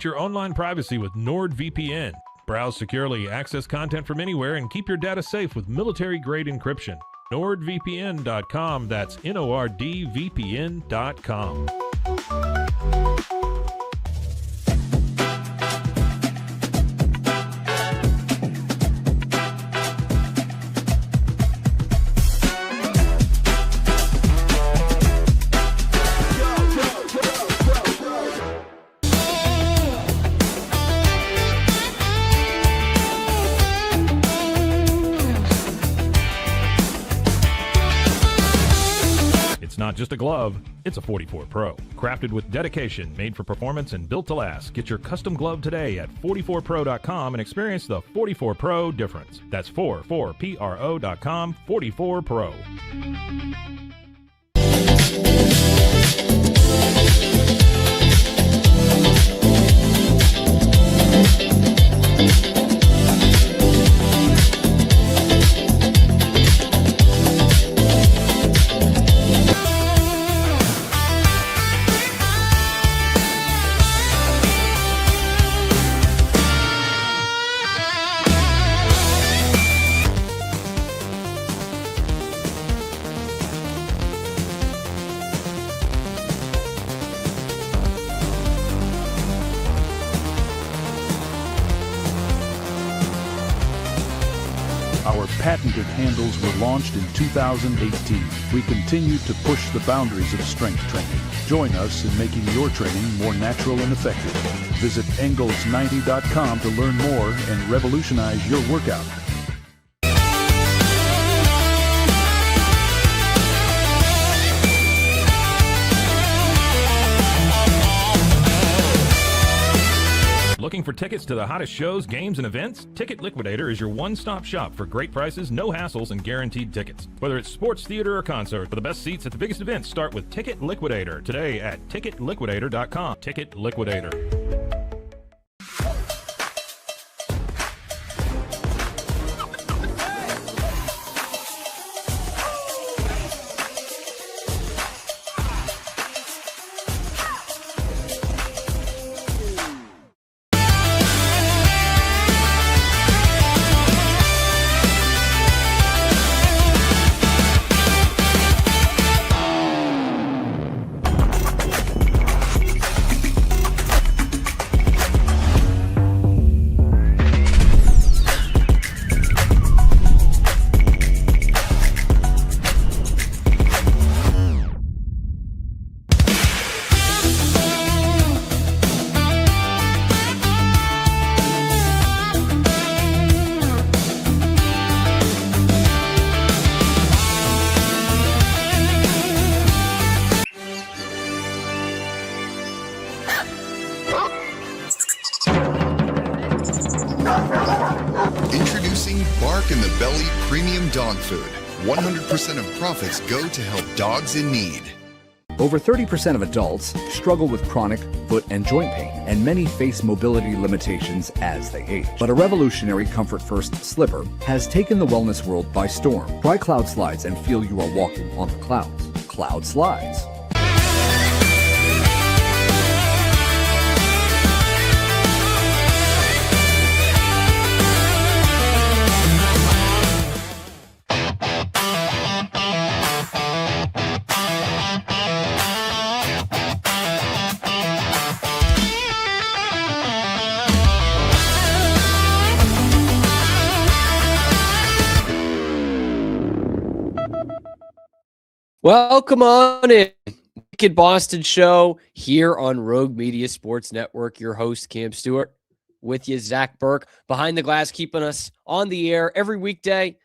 Protect your online privacy with NordVPN. Browse securely, access content from anywhere, and keep your data safe with military-grade encryption. NordVPN.com. That's NORDVPN.com. It's not just a glove, it's a 44 Pro. Crafted with dedication, made for performance, and built to last. Get your custom glove today at 44pro.com and experience the 44 Pro difference. That's 44pro.com, 44 Pro. Our patented handles were launched in 2018. We continue to push the boundaries of strength training. Join us in making your training more natural and effective. Visit Engels90.com to learn more and revolutionize your workout. Looking for tickets to the hottest shows, games, and events? Ticket Liquidator is your one-stop shop for great prices, no hassles, and guaranteed tickets. Whether it's sports, theater, or concert, for the best seats at the biggest events, start with Ticket Liquidator today at TicketLiquidator.com. Ticket Liquidator. Introducing Bark in the Belly Premium Dog Food. 100% of profits go to help dogs in need. Over 30% of adults struggle with chronic foot and joint pain, and many face mobility limitations as they age. But a revolutionary Comfort First slipper has taken the wellness world by storm. Try Cloud Slides and feel you are walking on the clouds. Cloud Slides. Welcome on in. Wicked Boston Show here on Rogue Media Sports Network. Your host, Cam Stuart, with you, Zach Burke, behind the glass, keeping us on the air every weekday,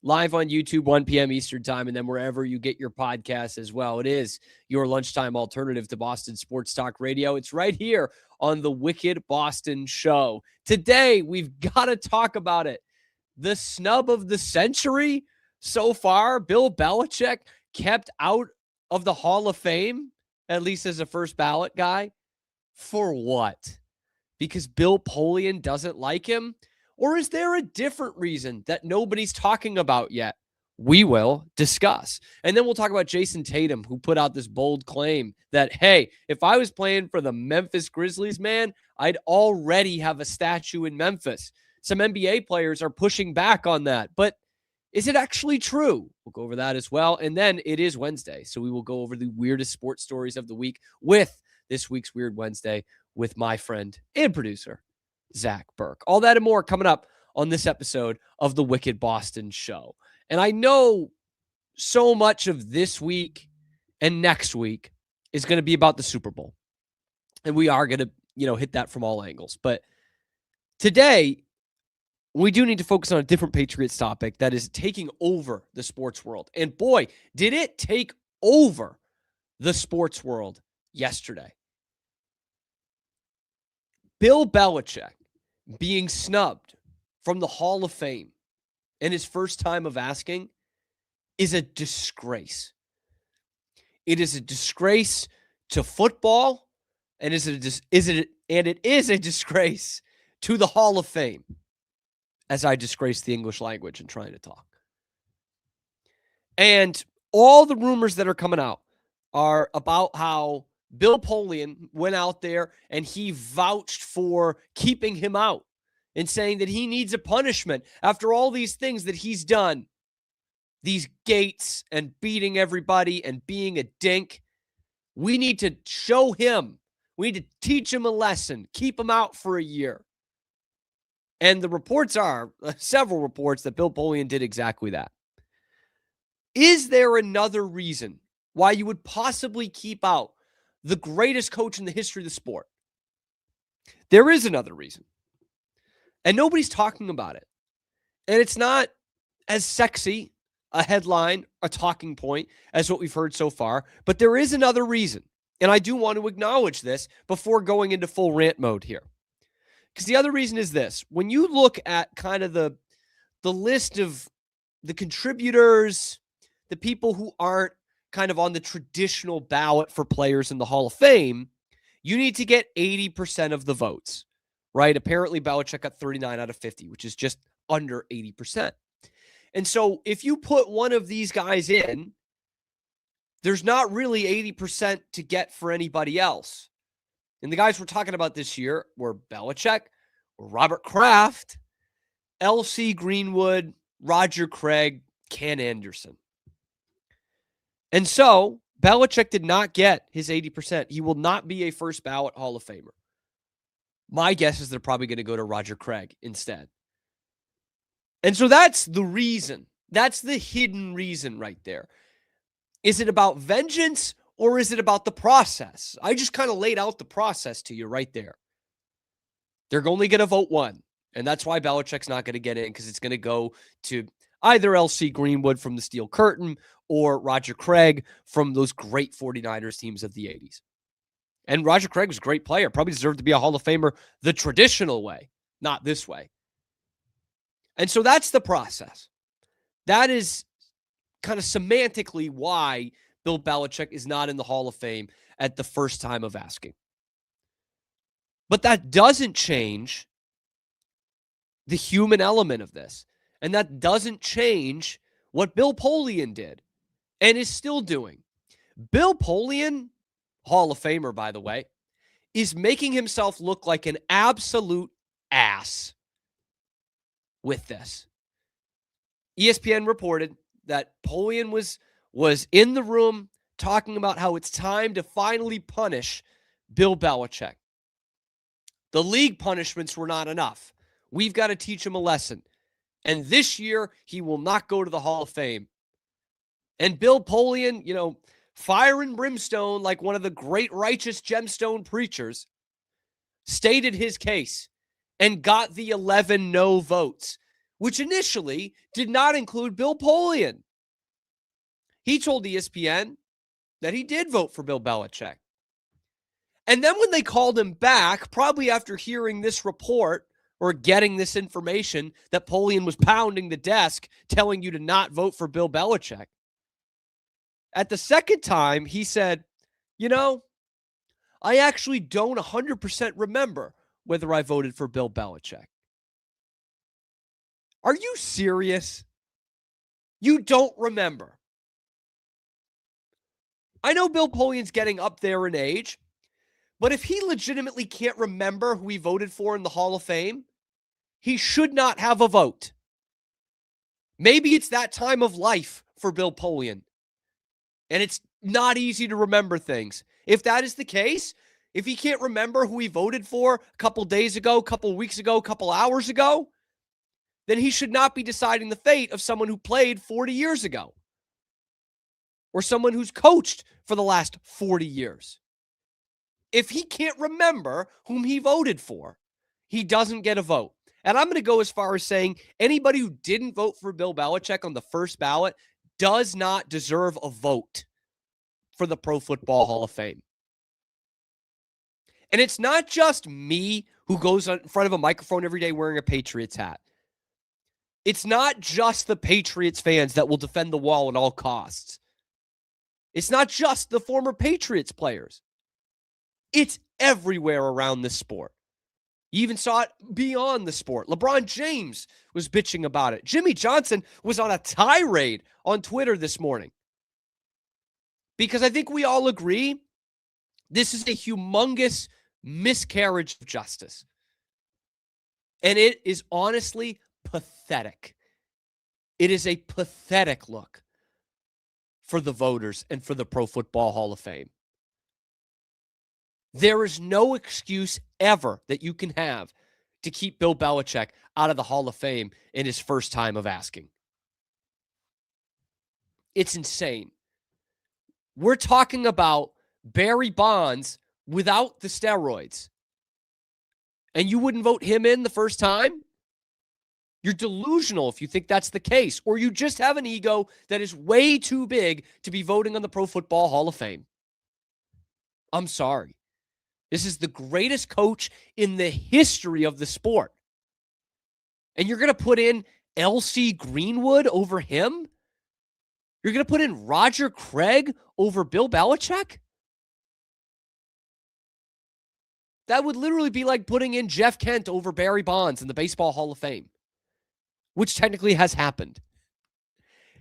live on YouTube, 1 p.m. Eastern Time, and then wherever you get your podcasts as well. It is your lunchtime alternative to Boston Sports Talk Radio. It's right here on the Wicked Boston Show. Today, we've got to talk about it. The snub of the century so far, Bill Belichick, kept out of the Hall of Fame, at least as a first ballot guy. For what? Because Bill Polian doesn't like him? Or is there a different reason that nobody's talking about yet? we will discuss. And then we'll talk about Jayson Tatum, who put out this bold claim that, hey, if I was playing for the Memphis Grizzlies, man, I'd already have a statue in Memphis. Some NBA players are pushing back on that. But is it actually true? We'll go over that as well. And then it is Wednesday, so we will go over the weirdest sports stories of the week with this week's Weird Wednesday with my friend and producer, Zach Burke. All that and more coming up on this episode of the Wicked Boston Show. And I know so much of this week and next week is going to be about the Super Bowl. And we are going to, hit that from all angles. But today, we do need to focus on a different Patriots topic that is taking over the sports world. And boy, did it take over the sports world yesterday. Bill Belichick being snubbed from the Hall of Fame in his first time of asking is a disgrace. It is a disgrace to football, and it is a disgrace to the Hall of Fame, as I disgrace the English language and trying to talk. And all the rumors that are coming out are about how Bill Polian went out there and he vouched for keeping him out and saying that he needs a punishment after all these things that he's done. These gates and beating everybody and being a dink. We need to show him. We need to teach him a lesson. Keep him out for a year. And the reports are, several reports, that Bill Polian did exactly that. Is there another reason why you would possibly keep out the greatest coach in the history of the sport? There is another reason. And nobody's talking about it. And it's not as sexy a headline, a talking point, as what we've heard so far. But there is another reason. And I do want to acknowledge this before going into full rant mode here. Because the other reason is this. When you look at kind of the list of the contributors, the people who aren't kind of on the traditional ballot for players in the Hall of Fame, you need to get 80% of the votes, right? Apparently, Belichick got 39 out of 50, which is just under 80%. And so if you put one of these guys in, there's not really 80% to get for anybody else. And the guys we're talking about this year were Belichick, Robert Kraft, L.C. Greenwood, Roger Craig, Ken Anderson. And so Belichick did not get his 80%. He will not be a first ballot Hall of Famer. My guess is they're probably going to go to Roger Craig instead. And so that's the reason. That's the hidden reason right there. Is it about vengeance or is it about the process? I just kind of laid out the process to you right there. They're only going to vote one. And that's why Belichick's not going to get in, because it's going to go to either L.C. Greenwood from the Steel Curtain or Roger Craig from those great 49ers teams of the 80s. And Roger Craig was a great player, probably deserved to be a Hall of Famer the traditional way, not this way. And so that's the process. That is kind of semantically why Bill Belichick is not in the Hall of Fame at the first time of asking. But that doesn't change the human element of this. And that doesn't change what Bill Polian did and is still doing. Bill Polian, Hall of Famer, by the way, is making himself look like an absolute ass with this. ESPN reported that Polian was in the room talking about how it's time to finally punish Bill Belichick. The league punishments were not enough. We've got to teach him a lesson. And this year, he will not go to the Hall of Fame. And Bill Polian, fire and brimstone, like one of the great righteous gemstone preachers, stated his case and got the 11 no votes, which initially did not include Bill Polian. He told ESPN that he did vote for Bill Belichick. And then when they called him back, probably after hearing this report or getting this information that Polian was pounding the desk telling you to not vote for Bill Belichick, at the second time, he said, I actually don't 100% remember whether I voted for Bill Belichick. Are you serious? You don't remember. I know Bill Polian's getting up there in age, but if he legitimately can't remember who he voted for in the Hall of Fame, he should not have a vote. Maybe it's that time of life for Bill Polian, and it's not easy to remember things. If that is the case, if he can't remember who he voted for a couple days ago, a couple weeks ago, a couple hours ago, then he should not be deciding the fate of someone who played 40 years ago or someone who's coached for the last 40 years. If he can't remember whom he voted for, he doesn't get a vote. And I'm going to go as far as saying anybody who didn't vote for Bill Belichick on the first ballot does not deserve a vote for the Pro Football Hall of Fame. And it's not just me who goes in front of a microphone every day wearing a Patriots hat. It's not just the Patriots fans that will defend the wall at all costs. It's not just the former Patriots players. It's everywhere around this sport. You even saw it beyond the sport. LeBron James was bitching about it. Jimmy Johnson was on a tirade on Twitter this morning. Because I think we all agree this is a humongous miscarriage of justice. And it is honestly pathetic. It is a pathetic look for the voters and for the Pro Football Hall of Fame. There is no excuse ever that you can have to keep Bill Belichick out of the Hall of Fame in his first time of asking. It's insane. We're talking about Barry Bonds without the steroids. And you wouldn't vote him in the first time? You're delusional if you think that's the case, or you just have an ego that is way too big to be voting on the Pro Football Hall of Fame. I'm sorry. This is the greatest coach in the history of the sport. And you're going to put in L.C. Greenwood over him? You're going to put in Roger Craig over Bill Belichick? That would literally be like putting in Jeff Kent over Barry Bonds in the Baseball Hall of Fame, which technically has happened.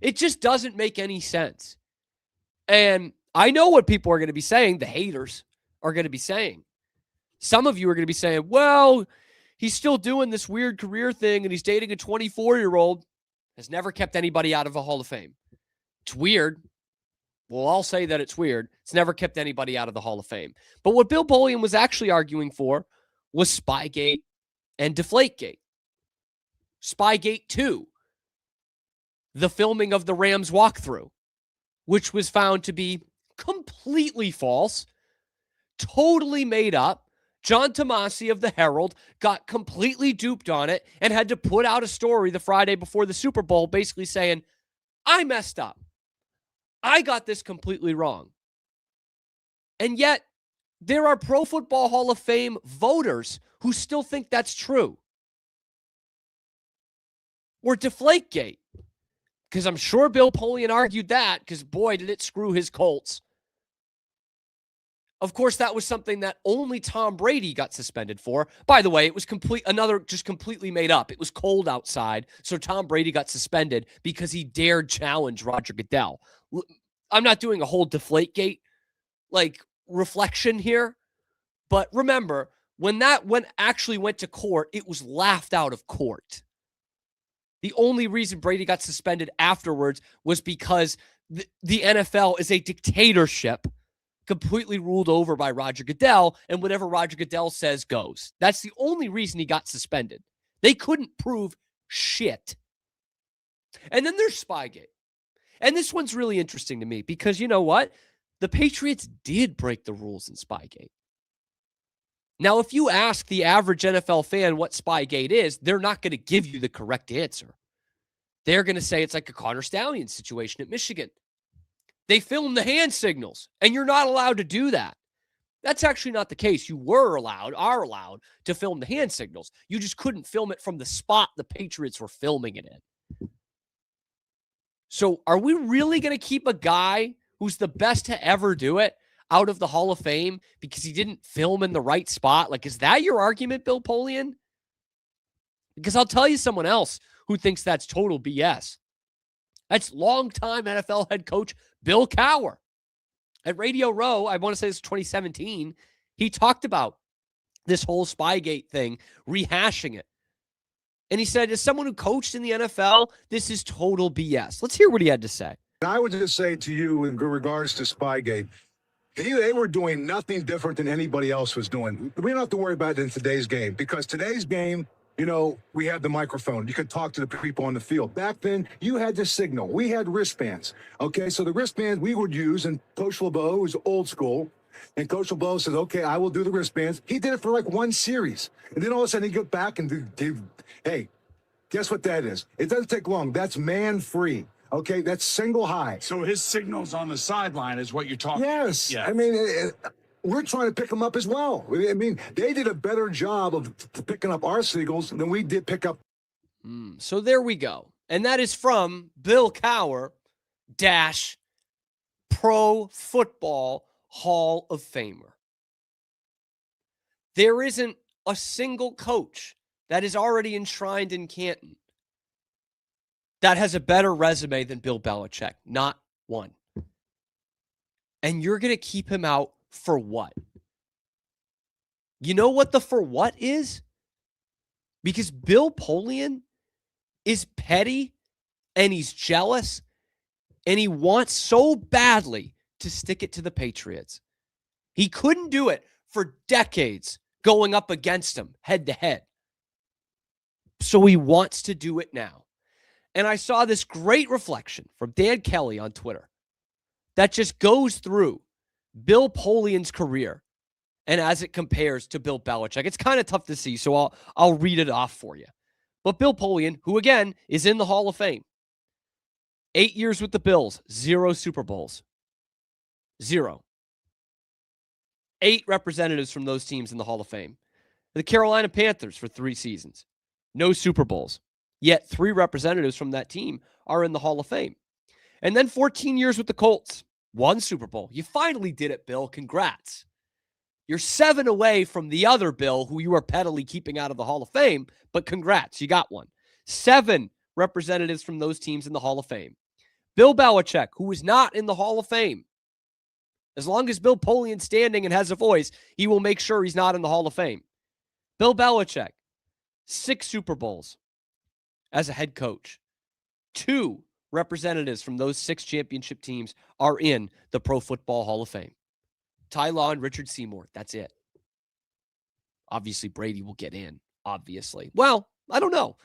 It just doesn't make any sense. And I know what people are going to be saying, the haters are going to be saying. Some of you are going to be saying, well, he's still doing this weird career thing and he's dating a 24-year-old. Has never kept anybody out of a Hall of Fame. It's weird. Well, I'll say that it's weird. It's never kept anybody out of the Hall of Fame. But what Bill Polian was actually arguing for was SpyGate and DeflateGate. SpyGate 2, the filming of the Rams walkthrough, which was found to be completely false, totally made up. John Tomasi of the Herald got completely duped on it and had to put out a story the Friday before the Super Bowl basically saying, I messed up. I got this completely wrong. And yet, there are Pro Football Hall of Fame voters who still think that's true. Or DeflateGate, because I'm sure Bill Polian argued that, because boy, did it screw his Colts. Of course, that was something that only Tom Brady got suspended for. By the way, it was completely made up. It was cold outside, so Tom Brady got suspended because he dared challenge Roger Goodell. I'm not doing a whole DeflateGate reflection here, but remember, when actually went to court, it was laughed out of court. The only reason Brady got suspended afterwards was because the NFL is a dictatorship completely ruled over by Roger Goodell, and whatever Roger Goodell says goes. That's the only reason he got suspended. They couldn't prove shit. And then there's SpyGate. And this one's really interesting to me because you know what? The Patriots did break the rules in SpyGate. Now, if you ask the average NFL fan what SpyGate is, they're not going to give you the correct answer. They're going to say it's like a Connor Stallions situation at Michigan. They filmed the hand signals, and you're not allowed to do that. That's actually not the case. You are allowed to film the hand signals. You just couldn't film it from the spot the Patriots were filming it in. So are we really going to keep a guy who's the best to ever do it out of the Hall of Fame because he didn't film in the right spot? Is that your argument, Bill Polian? Because I'll tell you someone else who thinks that's total BS. That's longtime NFL head coach Bill Cowher. At Radio Row, I want to say it's 2017, he talked about this whole SpyGate thing, rehashing it. And he said, as someone who coached in the NFL, this is total BS. Let's hear what he had to say. I would just say to you in regards to SpyGate, they were doing nothing different than anybody else was doing. We don't have to worry about it in today's game, because today's game, you know, we had the microphone. You could talk to the people on the field. Back then, you had the signal. We had wristbands. Okay, so the wristbands we would use, and Coach LeBeau was old school, and Coach LeBeau says, okay, I will do the wristbands. He did it for like one series. And then all of a sudden, he got back and hey, guess what that is? It doesn't take long. That's man-free. Okay, that's single high. So his signals on the sideline is what you're talking about. Yes. Yeah. I mean, we're trying to pick them up as well. I mean, they did a better job of picking up our signals than we did pick up. So there we go. And that is from Bill Cowher - Pro Football Hall of Famer. There isn't a single coach that is already enshrined in Canton that has a better resume than Bill Belichick. Not one. And you're going to keep him out for what? You know what the for what is? Because Bill Polian is petty and he's jealous and he wants so badly to stick it to the Patriots. He couldn't do it for decades going up against them head to head. So he wants to do it now. And I saw this great reflection from Dan Kelly on Twitter that just goes through Bill Polian's career and as it compares to Bill Belichick. It's kind of tough to see, so I'll read it off for you. But Bill Polian, who again is in the Hall of Fame, 8 years with the Bills, 0 Super Bowls. 0. 8 representatives from those teams in the Hall of Fame. The Carolina Panthers for 3 seasons. No Super Bowls. Yet 3 representatives from that team are in the Hall of Fame. And then 14 years with the Colts. 1 Super Bowl. You finally did it, Bill. Congrats. You're 7 away from the other Bill, who you are pettily keeping out of the Hall of Fame, but congrats. You got 1. 7 representatives from those teams in the Hall of Fame. Bill Belichick, who is not in the Hall of Fame. As long as Bill Polian's standing and has a voice, he will make sure he's not in the Hall of Fame. Bill Belichick, 6 Super Bowls as a head coach. 2 representatives from those 6 championship teams are in the Pro Football Hall of Fame. Ty Law and Richard Seymour. That's it. Obviously, Brady will get in. Obviously. Well, I don't know.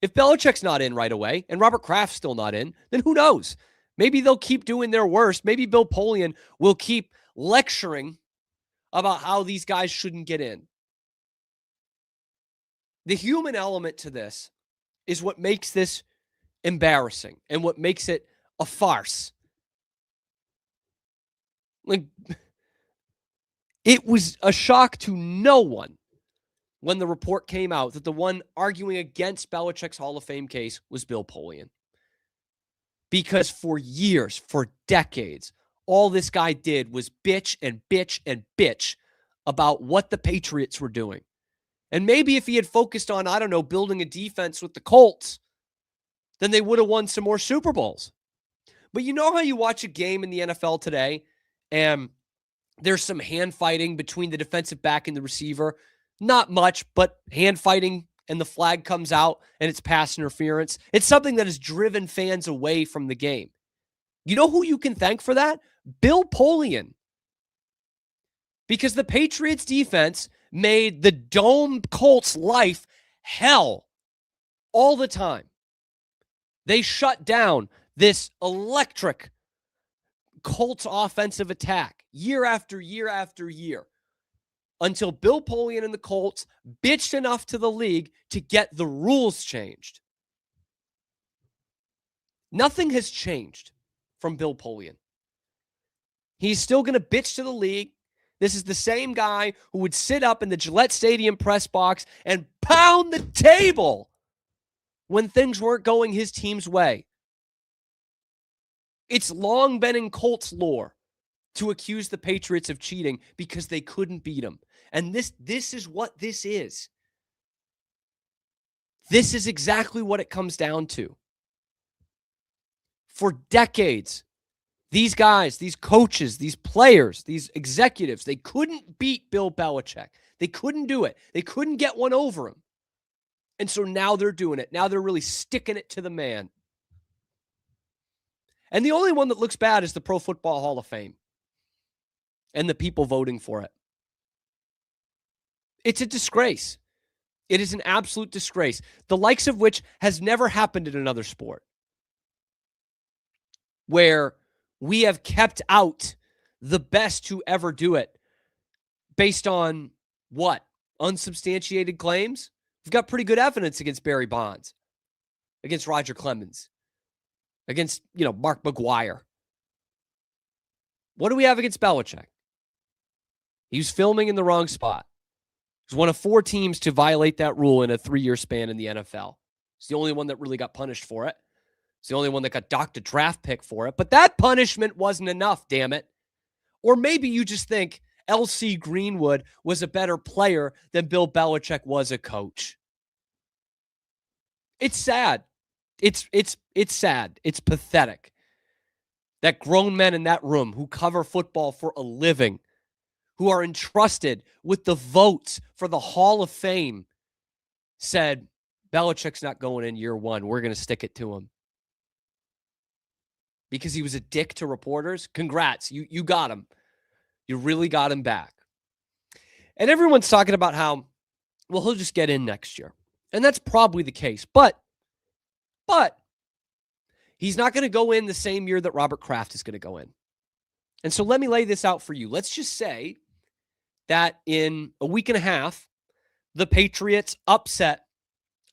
If Belichick's not in right away and Robert Kraft's still not in, then who knows? Maybe they'll keep doing their worst. Maybe Bill Polian will keep lecturing about how these guys shouldn't get in. The human element to this is what makes this embarrassing and what makes it a farce. Like, it was a shock to no one when the report came out that the one arguing against Belichick's Hall of Fame case was Bill Polian. Because for years, for decades, all this guy did was bitch and bitch and bitch about what the Patriots were doing. And maybe if he had focused on, I don't know, building a defense with the Colts, then they would have won some more Super Bowls. But you know how you watch a game in the NFL today and there's some hand fighting between the defensive back and the receiver? Not much, but hand fighting, and the flag comes out and it's pass interference. It's something that has driven fans away from the game. You know who you can thank for that? Bill Polian. Because the Patriots defense made the Dome Colts life hell all the time. They shut down this electric Colts offensive attack year after year after year until Bill Polian and the Colts bitched enough to the league to get the rules changed. Nothing has changed from Bill Polian. He's still going to bitch to the league. This is the same guy who would sit up in the Gillette Stadium press box and pound the table when things weren't going his team's way. It's long been in Colts lore to accuse the Patriots of cheating because they couldn't beat them. And this is what this is. This is exactly what it comes down to. For decades, these guys, these coaches, these players, these executives, they couldn't beat Bill Belichick. They couldn't do it. They couldn't get one over him. And so now they're doing it. Now they're really sticking it to the man. And the only one that looks bad is the Pro Football Hall of Fame and the people voting for it. It's a disgrace. It is an absolute disgrace, the likes of which has never happened in another sport, where we have kept out the best to ever do it based on what? Unsubstantiated claims? We've got pretty good evidence against Barry Bonds, against Roger Clemens, against, Mark McGuire. What do we have against Belichick? He was filming in the wrong spot. He was one of 4 teams to violate that rule in a 3-year span in the NFL. It's the only one that really got punished for it. It's the only one that got docked a draft pick for it. But that punishment wasn't enough, damn it. Or maybe you just think L.C. Greenwood was a better player than Bill Belichick was a coach. It's sad. It's sad. It's pathetic that grown men in that room who cover football for a living, who are entrusted with the votes for the Hall of Fame, said, Belichick's not going in year 1. We're going to stick it to him. Because he was a dick to reporters? Congrats. You got him. You really got him back. And everyone's talking about how, well, he'll just get in next year. And that's probably the case. But he's not going to go in the same year that Robert Kraft is going to go in. And so let me lay this out for you. Let's just say that in a week and a half, the Patriots upset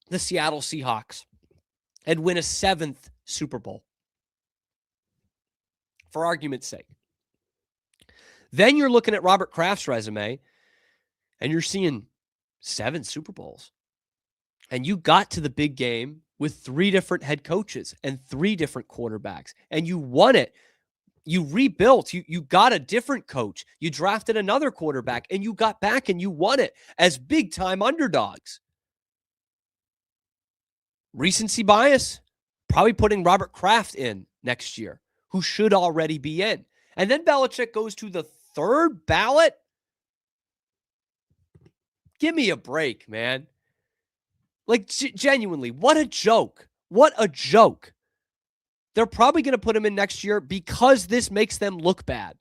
the Seattle Seahawks and win a 7th Super Bowl. For argument's sake. Then you're looking at Robert Kraft's resume and you're seeing 7 Super Bowls. And you got to the big game with 3 different head coaches and 3 different quarterbacks. And you won it. You rebuilt. You got a different coach. You drafted another quarterback and you got back and you won it as big-time underdogs. Recency bias, probably putting Robert Kraft in next year, who should already be in. And then Belichick goes to the 3rd ballot. Give me a break, man. Like, genuinely, what a joke. What a joke. They're probably going to put him in next year because this makes them look bad.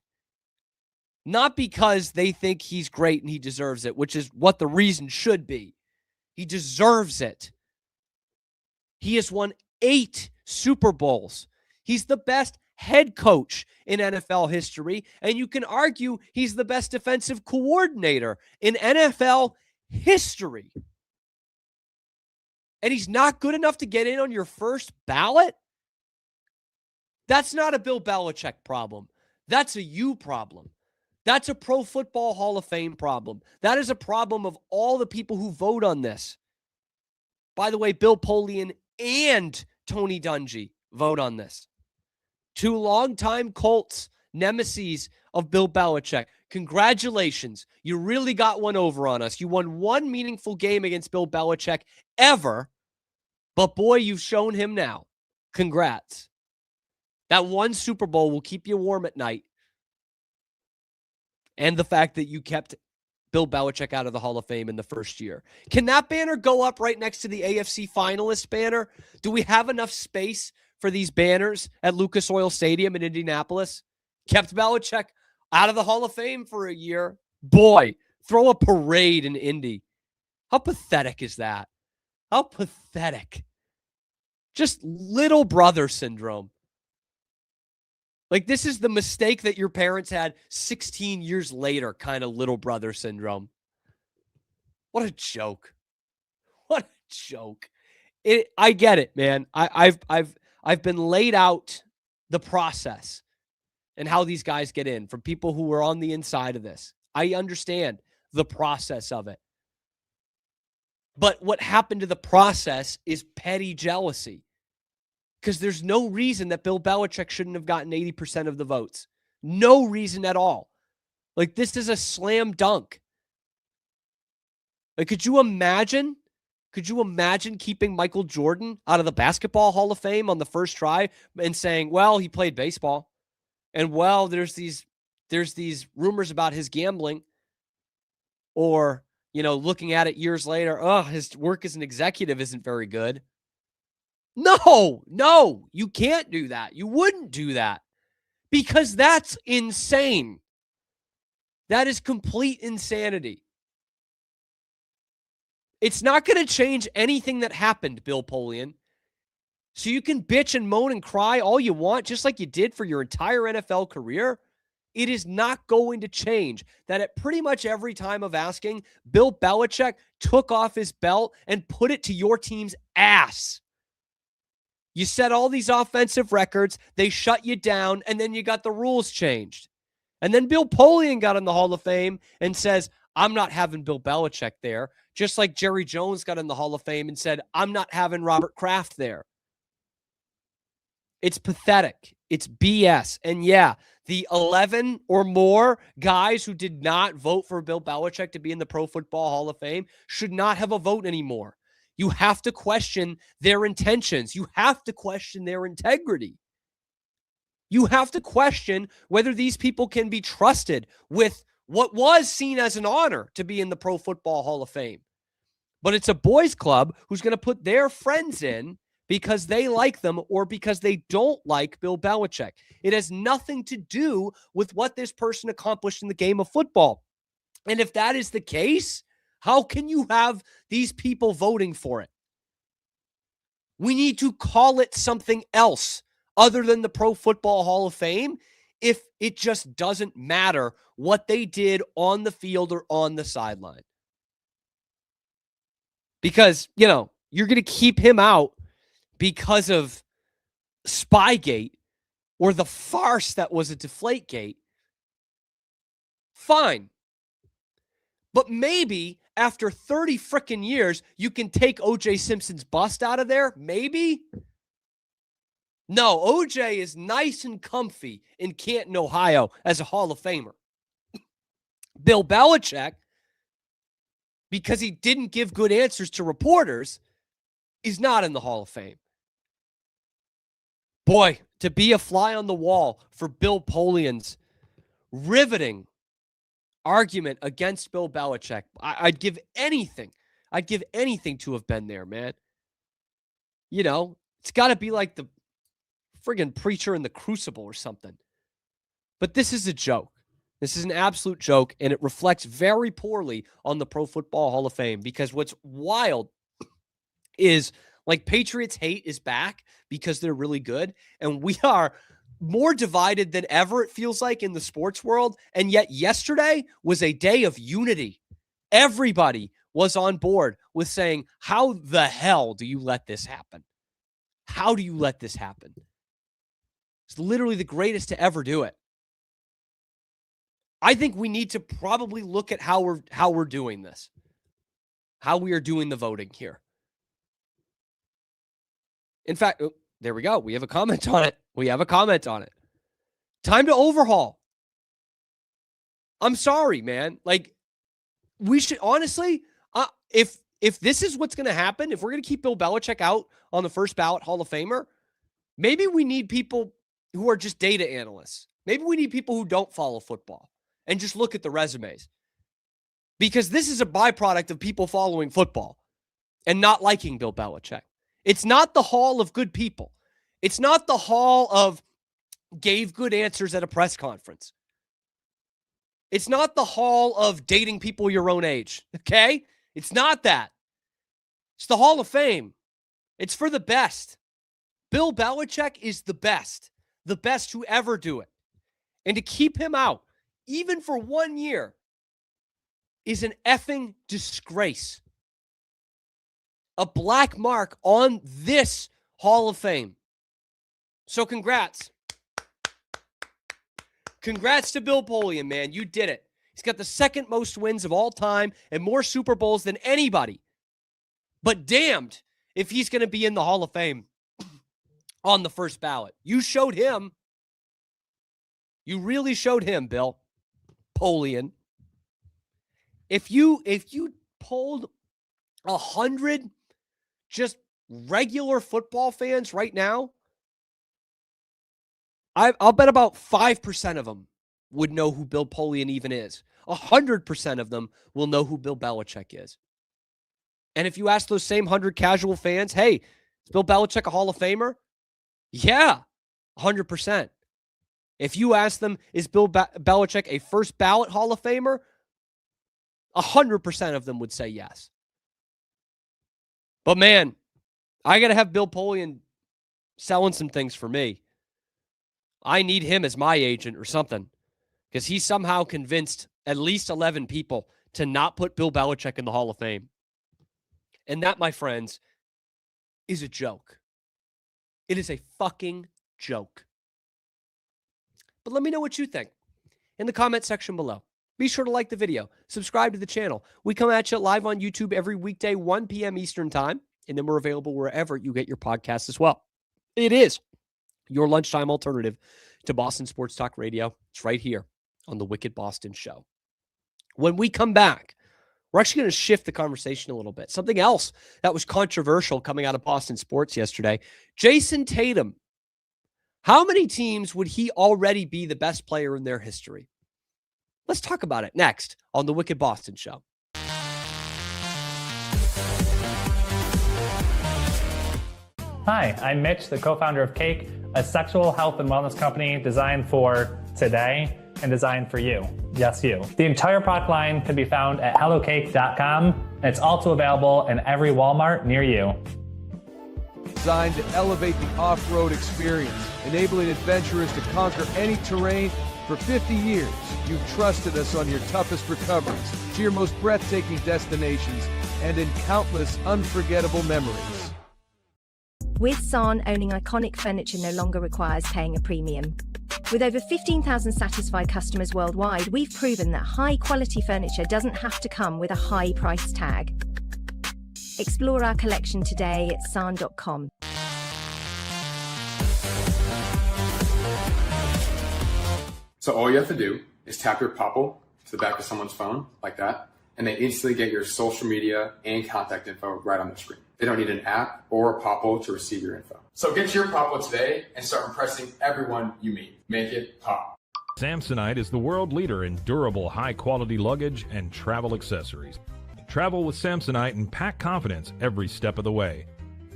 Not because they think he's great and he deserves it, which is what the reason should be. He deserves it. He has won 8 Super Bowls. He's the best head coach in NFL history, and you can argue he's the best defensive coordinator in NFL history. And he's not good enough to get in on your 1st ballot? That's not a Bill Belichick problem. That's a you problem. That's a Pro Football Hall of Fame problem. That is a problem of all the people who vote on this. By the way, Bill Polian and Tony Dungy vote on this. 2 longtime Colts nemesis of Bill Belichick. Congratulations. You really got one over on us. You won 1 meaningful game against Bill Belichick ever. But boy, you've shown him now. Congrats. That 1 Super Bowl will keep you warm at night. And the fact that you kept Bill Belichick out of the Hall of Fame in the 1st year. Can that banner go up right next to the AFC finalist banner? Do we have enough space for these banners at Lucas Oil Stadium in Indianapolis? Kept Belichick out of the Hall of Fame for a year. Boy, throw a parade in Indy. How pathetic is that? How pathetic. Just little brother syndrome. Like, this is the mistake that your parents had 16 years later, kind of little brother syndrome. What a joke. What a joke. I get it, man. I've been laid out the process and how these guys get in from people who were on the inside of this. I understand the process of it. But what happened to the process is petty jealousy. Because there's no reason that Bill Belichick shouldn't have gotten 80% of the votes. No reason at all. Like, this is a slam dunk. Like, could you imagine Could you imagine keeping Michael Jordan out of the Basketball Hall of Fame on the first try and saying, well, he played baseball, and well, there's these rumors about his gambling, or, looking at it years later, his work as an executive isn't very good. No, you can't do that. You wouldn't do that, because that's insane. That is complete insanity. It's not going to change anything that happened, Bill Polian. So you can bitch and moan and cry all you want, just like you did for your entire NFL career. It is not going to change that at pretty much every time of asking, Bill Belichick took off his belt and put it to your team's ass. You set all these offensive records, they shut you down, and then you got the rules changed. And then Bill Polian got in the Hall of Fame and says, I'm not having Bill Belichick there. Just like Jerry Jones got in the Hall of Fame and said, I'm not having Robert Kraft there. It's pathetic. It's BS. And yeah, the 11 or more guys who did not vote for Bill Belichick to be in the Pro Football Hall of Fame should not have a vote anymore. You have to question their intentions. You have to question their integrity. You have to question whether these people can be trusted with what was seen as an honor to be in the Pro Football Hall of Fame. But it's a boys club who's going to put their friends in because they like them or because they don't like Bill Belichick. It has nothing to do with what this person accomplished in the game of football. And if that is the case, how can you have these people voting for it? We need to call it something else other than the Pro Football Hall of Fame if it just doesn't matter what they did on the field or on the sideline. Because, you're going to keep him out because of SpyGate or the farce that was a DeflateGate. Fine. But maybe after 30 freaking years, you can take O.J. Simpson's bust out of there? Maybe? No, O.J. is nice and comfy in Canton, Ohio as a Hall of Famer. Bill Belichick, because he didn't give good answers to reporters, is not in the Hall of Fame. Boy, to be a fly on the wall for Bill Polian's riveting argument against Bill Belichick, I'd give anything. I'd give anything to have been there, man. It's got to be like the friggin' preacher in the crucible or something. But this is a joke. This is an absolute joke, and it reflects very poorly on the Pro Football Hall of Fame, because what's wild is, like, Patriots hate is back because they're really good, and we are more divided than ever, it feels like, in the sports world, and yet yesterday was a day of unity. Everybody was on board with saying, how the hell do you let this happen? How do you let this happen? It's literally the greatest to ever do it. I think we need to probably look at how we're doing this, how we are doing the voting here. In fact, there we go. We have a comment on it. Time to overhaul. I'm sorry, man. Like, we should honestly, if this is what's going to happen, if we're going to keep Bill Belichick out on the first ballot Hall of Famer, maybe we need people who are just data analysts. Maybe we need people who don't follow football and just look at the resumes. Because this is a byproduct of people following football and not liking Bill Belichick. It's not the hall of good people. It's not the hall of gave good answers at a press conference. It's not the hall of dating people your own age, okay? It's not that. It's the Hall of Fame. It's for the best. Bill Belichick is the best to ever do it. And to keep him out, even for 1 year, is an effing disgrace. A black mark on this Hall of Fame. So congrats. Congrats to Bill Polian, man. You did it. He's got the second most wins of all time and more Super Bowls than anybody. But damned if he's going to be in the Hall of Fame on the first ballot. You showed him. You really showed him, Bill Polian. If you polled 100 just regular football fans right now, I'll bet about 5% of them would know who Bill Polian even is. 100% of them will know who Bill Belichick is. And if you ask those same 100 casual fans, hey, is Bill Belichick a Hall of Famer? Yeah, 100%. If you ask them, is Bill Belichick a first ballot Hall of Famer? 100% of them would say yes. But man, I got to have Bill Polian selling some things for me. I need him as my agent or something, because he somehow convinced at least 11 people to not put Bill Belichick in the Hall of Fame. And that, my friends, is a joke. It is a fucking joke. But let me know what you think in the comment section below. Be sure to like the video, subscribe to the channel. We come at you live on YouTube every weekday, 1 p.m. Eastern time, and then we're available wherever you get your podcasts as well. It is your lunchtime alternative to Boston Sports Talk Radio. It's right here on the Wicked Boston Show. When we come back, we're actually going to shift the conversation a little bit. Something else that was controversial coming out of Boston sports yesterday. Jayson Tatum. How many teams would he already be the best player in their history? Let's talk about it next on the Wicked Boston Show. Hi, I'm Mitch, the co-founder of Cake, a sexual health and wellness company designed for today and designed for you. Yes, you. The entire product line can be found at hellocake.com, and it's also available in every Walmart near you. Designed to elevate the off-road experience, enabling adventurers to conquer any terrain. For 50 years, you've trusted us on your toughest recoveries, to your most breathtaking destinations, and in countless unforgettable memories. With San, owning iconic furniture no longer requires paying a premium. With over 15,000 satisfied customers worldwide, we've proven that high-quality furniture doesn't have to come with a high price tag. Explore our collection today at san.com. So all you have to do is tap your Popple to the back of someone's phone, like that, and they instantly get your social media and contact info right on their screen. They don't need an app or a Popple to receive your info. So get your Popple today and start impressing everyone you meet. Make it pop. Samsonite is the world leader in durable, high-quality luggage and travel accessories. Travel with Samsonite and pack confidence every step of the way.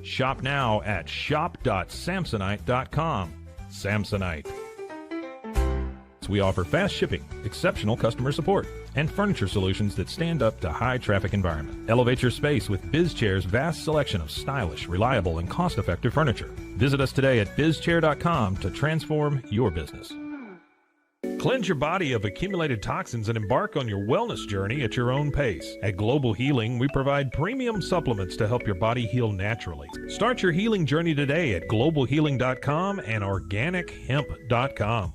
Shop now at shop.samsonite.com. Samsonite. We offer fast shipping, exceptional customer support, and furniture solutions that stand up to high traffic environment. Elevate your space with BizChair's vast selection of stylish, reliable, and cost-effective furniture. Visit us today at bizchair.com to transform your business. Cleanse your body of accumulated toxins and embark on your wellness journey at your own pace. At Global Healing, we provide premium supplements to help your body heal naturally. Start your healing journey today at globalhealing.com and organichemp.com.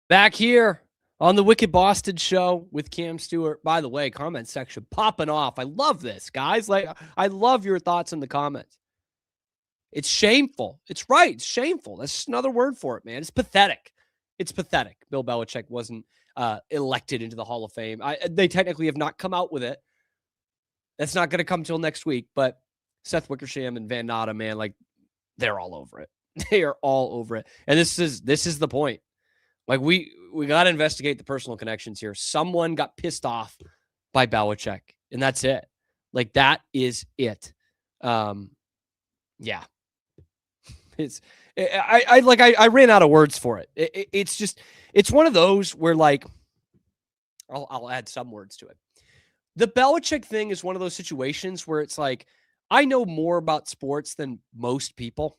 Back here on the Wicked Boston Show with Cam Stewart. By the way, comment section popping off. I love this, guys. Like, I love your thoughts in the comments. It's shameful. It's right. It's shameful. That's just another word for it, man. It's pathetic. It's pathetic. Bill Belichick wasn't elected into the Hall of Fame. They technically have not come out with it. That's not going to come till next week. But Seth Wickersham and Vendetta, man, like, they're all over it. They are all over it. And this is the point. Like, we got to investigate the personal connections here. Someone got pissed off by Belichick, and that's it. Like, that is it. Yeah. I ran out of words for it. It's just, it's one of those where, like, I'll add some words to it. The Belichick thing is one of those situations where it's like, I know more about sports than most people,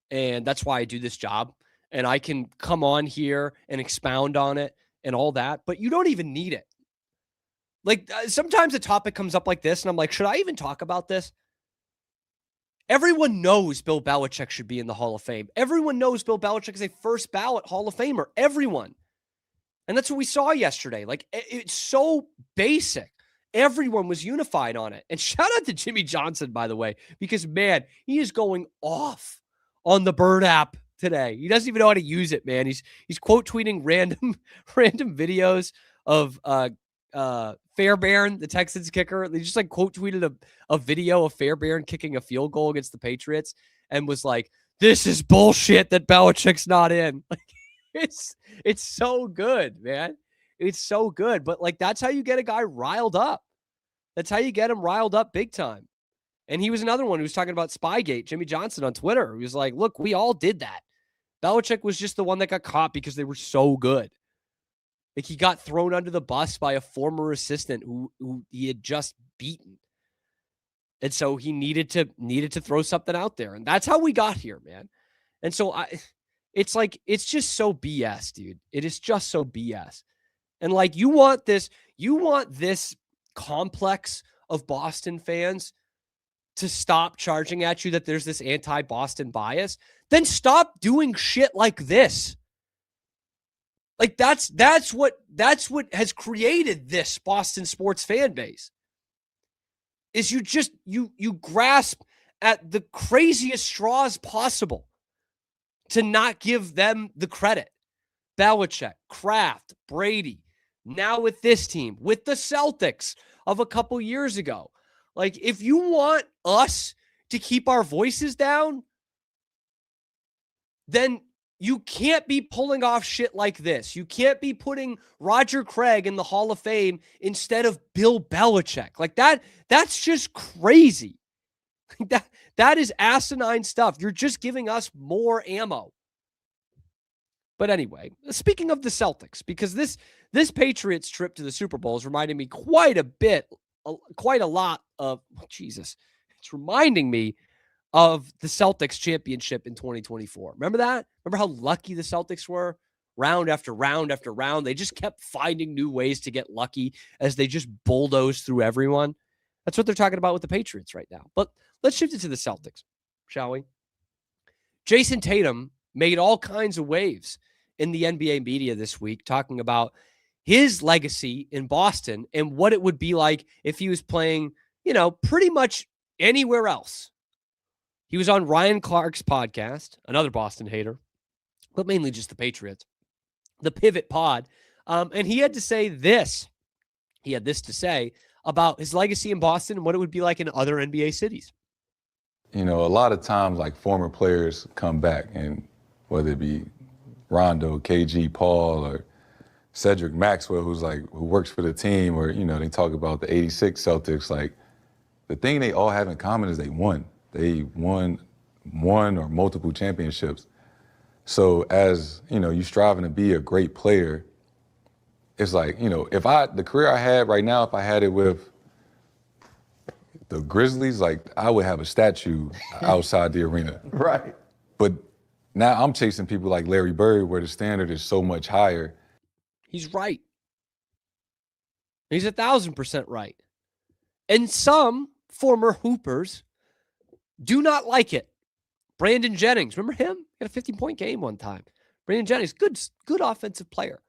and that's why I do this job. And I can come on here and expound on it and all that, but you don't even need it. Like, sometimes a topic comes up like this, and I'm like, should I even talk about this? Everyone knows Bill Belichick should be in the Hall of Fame. Everyone knows Bill Belichick is a first ballot Hall of Famer. Everyone. And that's what we saw yesterday. Like, it's so basic. Everyone was unified on it. And shout out to Jimmy Johnson, by the way, because, man, he is going off on the Bird app today. He doesn't even know how to use it, man. He's quote tweeting random videos of Fairbairn, the Texans kicker. They just like quote tweeted a video of Fairbairn kicking a field goal against the Patriots and was like, "This is bullshit that Belichick's not in." Like, it's so good, man. It's so good. But like, that's how you get a guy riled up. That's how you get him riled up big time. And he was another one who was talking about SpyGate, Jimmy Johnson on Twitter. He was like, look, we all did that. Belichick was just the one that got caught because they were so good. Like, he got thrown under the bus by a former assistant who he had just beaten. And so he needed to throw something out there. And that's how we got here, man. And so it's like, it's just so BS, dude. It is just so BS. And like, you want this complex of Boston fans to stop charging at you that there's this anti-Boston bias, then stop doing shit like this. Like, that's what has created this Boston sports fan base. Is you grasp at the craziest straws possible to not give them the credit. Belichick, Kraft, Brady, now with this team, with the Celtics of a couple years ago. Like, if you want us to keep our voices down, then you can't be pulling off shit like this. You can't be putting Roger Craig in the Hall of Fame instead of Bill Belichick. Like, that's just crazy. That is asinine stuff. You're just giving us more ammo. But anyway, speaking of the Celtics, because this Patriots trip to the Super Bowl is reminding me quite a lot of, Jesus. It's reminding me of the Celtics championship in 2024. Remember that? Remember how lucky the Celtics were? Round after round after round. They just kept finding new ways to get lucky as they just bulldozed through everyone. That's what they're talking about with the Patriots right now. But let's shift it to the Celtics, shall we? Jayson Tatum made all kinds of waves in the NBA media this week, talking about his legacy in Boston and what it would be like if he was playing, pretty much anywhere else. He was on Ryan Clark's podcast, another Boston hater, but mainly just the Patriots, the Pivot Pod. And he had to say this. He had this to say about his legacy in Boston and what it would be like in other NBA cities. A lot of times, like, former players come back, and whether it be Rondo, KG, Paul, or Cedric Maxwell, who works for the team, or, they talk about the 86 Celtics, like, the thing they all have in common is they won. They won one or multiple championships. So as, you striving to be a great player, it's like, if the career I had right now, if I had it with the Grizzlies, like, I would have a statue outside the arena. Right. But now I'm chasing people like Larry Bird, where the standard is so much higher. He's right. He's 1,000% right. And some former Hoopers do not like it. Brandon Jennings, remember him? He had a 15-point game one time. Brandon Jennings, good offensive player.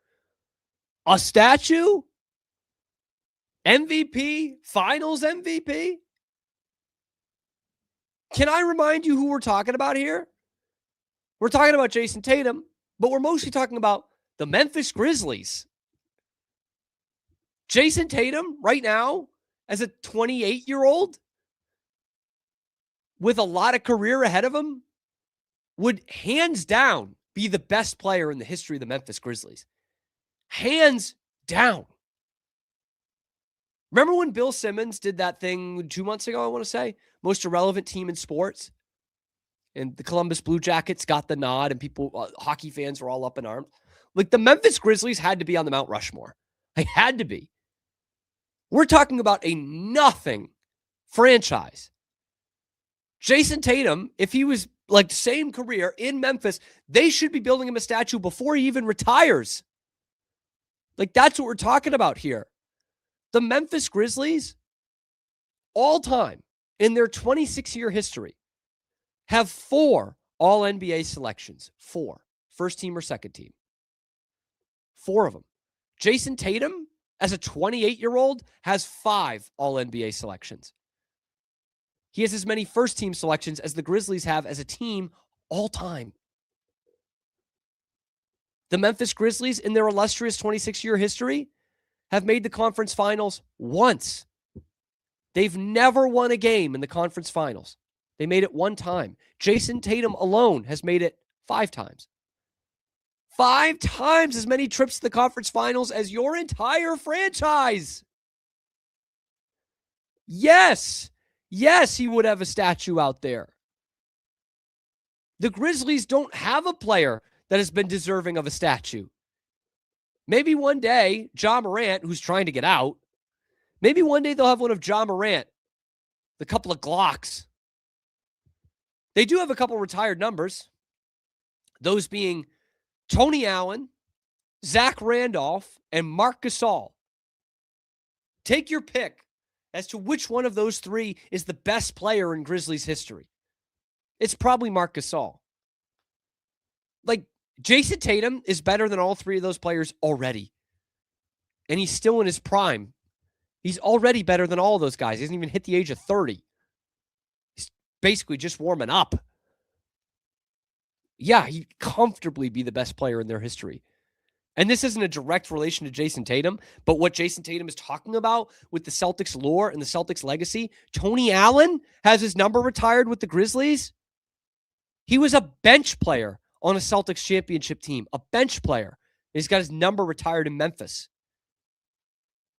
A statue? MVP? Finals MVP? Can I remind you who we're talking about here? We're talking about Jayson Tatum, but we're mostly talking about the Memphis Grizzlies. Jayson Tatum, right now, as a 28-year-old, with a lot of career ahead of him, would hands down be the best player in the history of the Memphis Grizzlies. Hands down. Remember when Bill Simmons did that thing 2 months ago, I want to say? Most irrelevant team in sports? And the Columbus Blue Jackets got the nod, and people, hockey fans were all up in arms. Like, the Memphis Grizzlies had to be on the Mount Rushmore. They had to be. We're talking about a nothing franchise. Jayson Tatum, if he was like the same career in Memphis, they should be building him a statue before he even retires. Like, that's what we're talking about here. The Memphis Grizzlies, all time, in their 26-year history, have 4 All-NBA selections. 4. First team or second team. 4 of them. Jayson Tatum, as a 28-year-old, has 5 All-NBA selections. He has as many first-team selections as the Grizzlies have as a team all time. The Memphis Grizzlies, in their illustrious 26-year history, have made the conference finals once. They've never won a game in the conference finals. They made it one time. Jayson Tatum alone has made it 5 times. 5 times as many trips to the conference finals as your entire franchise. Yes, he would have a statue out there. The Grizzlies don't have a player that has been deserving of a statue. Maybe one day, Ja Morant, who's trying to get out, maybe one day they'll have one of Ja Morant, the couple of Glocks. They do have a couple retired numbers, those being Tony Allen, Zach Randolph, and Marc Gasol. Take your pick as to which one of those 3 is the best player in Grizzlies history. It's probably Marc Gasol. Like, Jayson Tatum is better than all 3 of those players already. And he's still in his prime. He's already better than all of those guys. He hasn't even hit the age of 30. He's basically just warming up. Yeah, he'd comfortably be the best player in their history. And this isn't a direct relation to Jayson Tatum, but what Jayson Tatum is talking about with the Celtics lore and the Celtics legacy, Tony Allen has his number retired with the Grizzlies. He was a bench player on a Celtics championship team, a bench player. He's got his number retired in Memphis.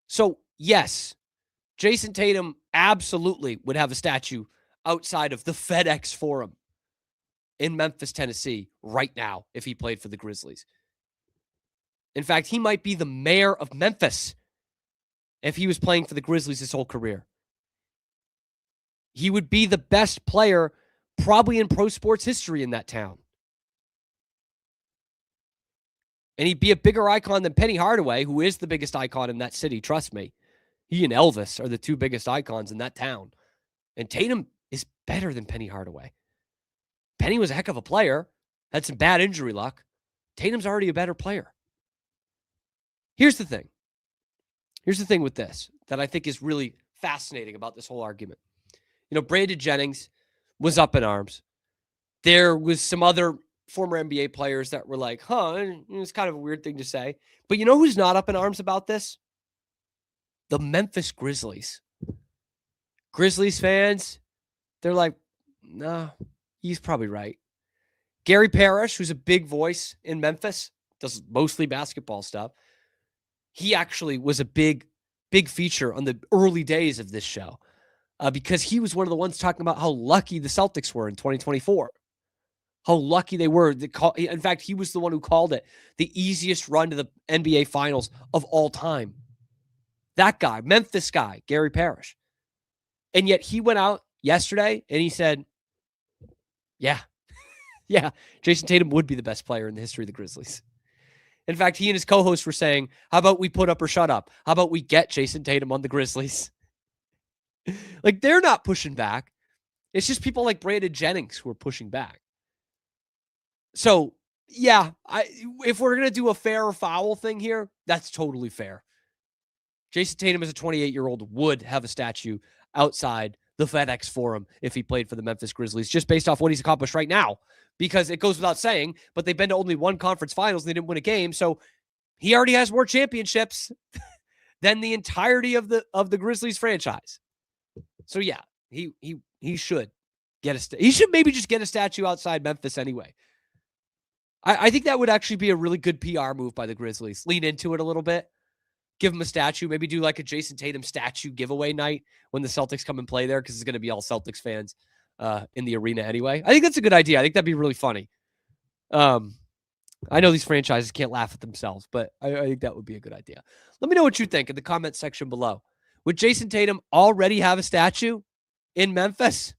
So, yes, Jayson Tatum absolutely would have a statue outside of the FedEx Forum in Memphis, Tennessee, right now, if he played for the Grizzlies. In fact, he might be the mayor of Memphis if he was playing for the Grizzlies his whole career. He would be the best player probably in pro sports history in that town. And he'd be a bigger icon than Penny Hardaway, who is the biggest icon in that city. Trust me. He and Elvis are the 2 biggest icons in that town. And Tatum is better than Penny Hardaway. Penny was a heck of a player, had some bad injury luck. Tatum's already a better player. Here's the thing. Here's the thing with this that I think is really fascinating about this whole argument. You know, Brandon Jennings was up in arms. There was some other former NBA players that were like, it's kind of a weird thing to say. But you know who's not up in arms about this? The Memphis Grizzlies. Grizzlies fans, they're like, no, he's probably right. Gary Parrish, who's a big voice in Memphis, does mostly basketball stuff. He actually was a big feature on the early days of this show because he was one of the ones talking about how lucky the Celtics were in 2024. How lucky they were. In fact, he was the one who called it the easiest run to the NBA Finals of all time. That guy, Memphis guy, Gary Parrish. And yet he went out yesterday and he said, yeah, Jayson Tatum would be the best player in the history of the Grizzlies. In fact, he and his co-host were saying, how about we put up or shut up? How about we get Jayson Tatum on the Grizzlies? Like, they're not pushing back. It's just people like Brandon Jennings who are pushing back. So, yeah, if we're going to do a fair or foul thing here, that's totally fair. Jayson Tatum as a 28-year-old would have a statue outside the FedEx Forum if he played for the Memphis Grizzlies, just based off what he's accomplished right now. Because it goes without saying, but they've been to only one conference finals and they didn't win a game. So he already has more championships than the entirety of the Grizzlies franchise. So yeah, he should get he should maybe just get a statue outside Memphis anyway. I think that would actually be a really good PR move by the Grizzlies. Lean into it a little bit. Give him a statue. Maybe do like a Jayson Tatum statue giveaway night when the Celtics come and play there because it's going to be all Celtics fans in the arena anyway. I think that's a good idea. I think that'd be really funny. I know these franchises can't laugh at themselves, but I think that would be a good idea. Let me know what you think in the comment section below. Would Jayson Tatum already have a statue in Memphis?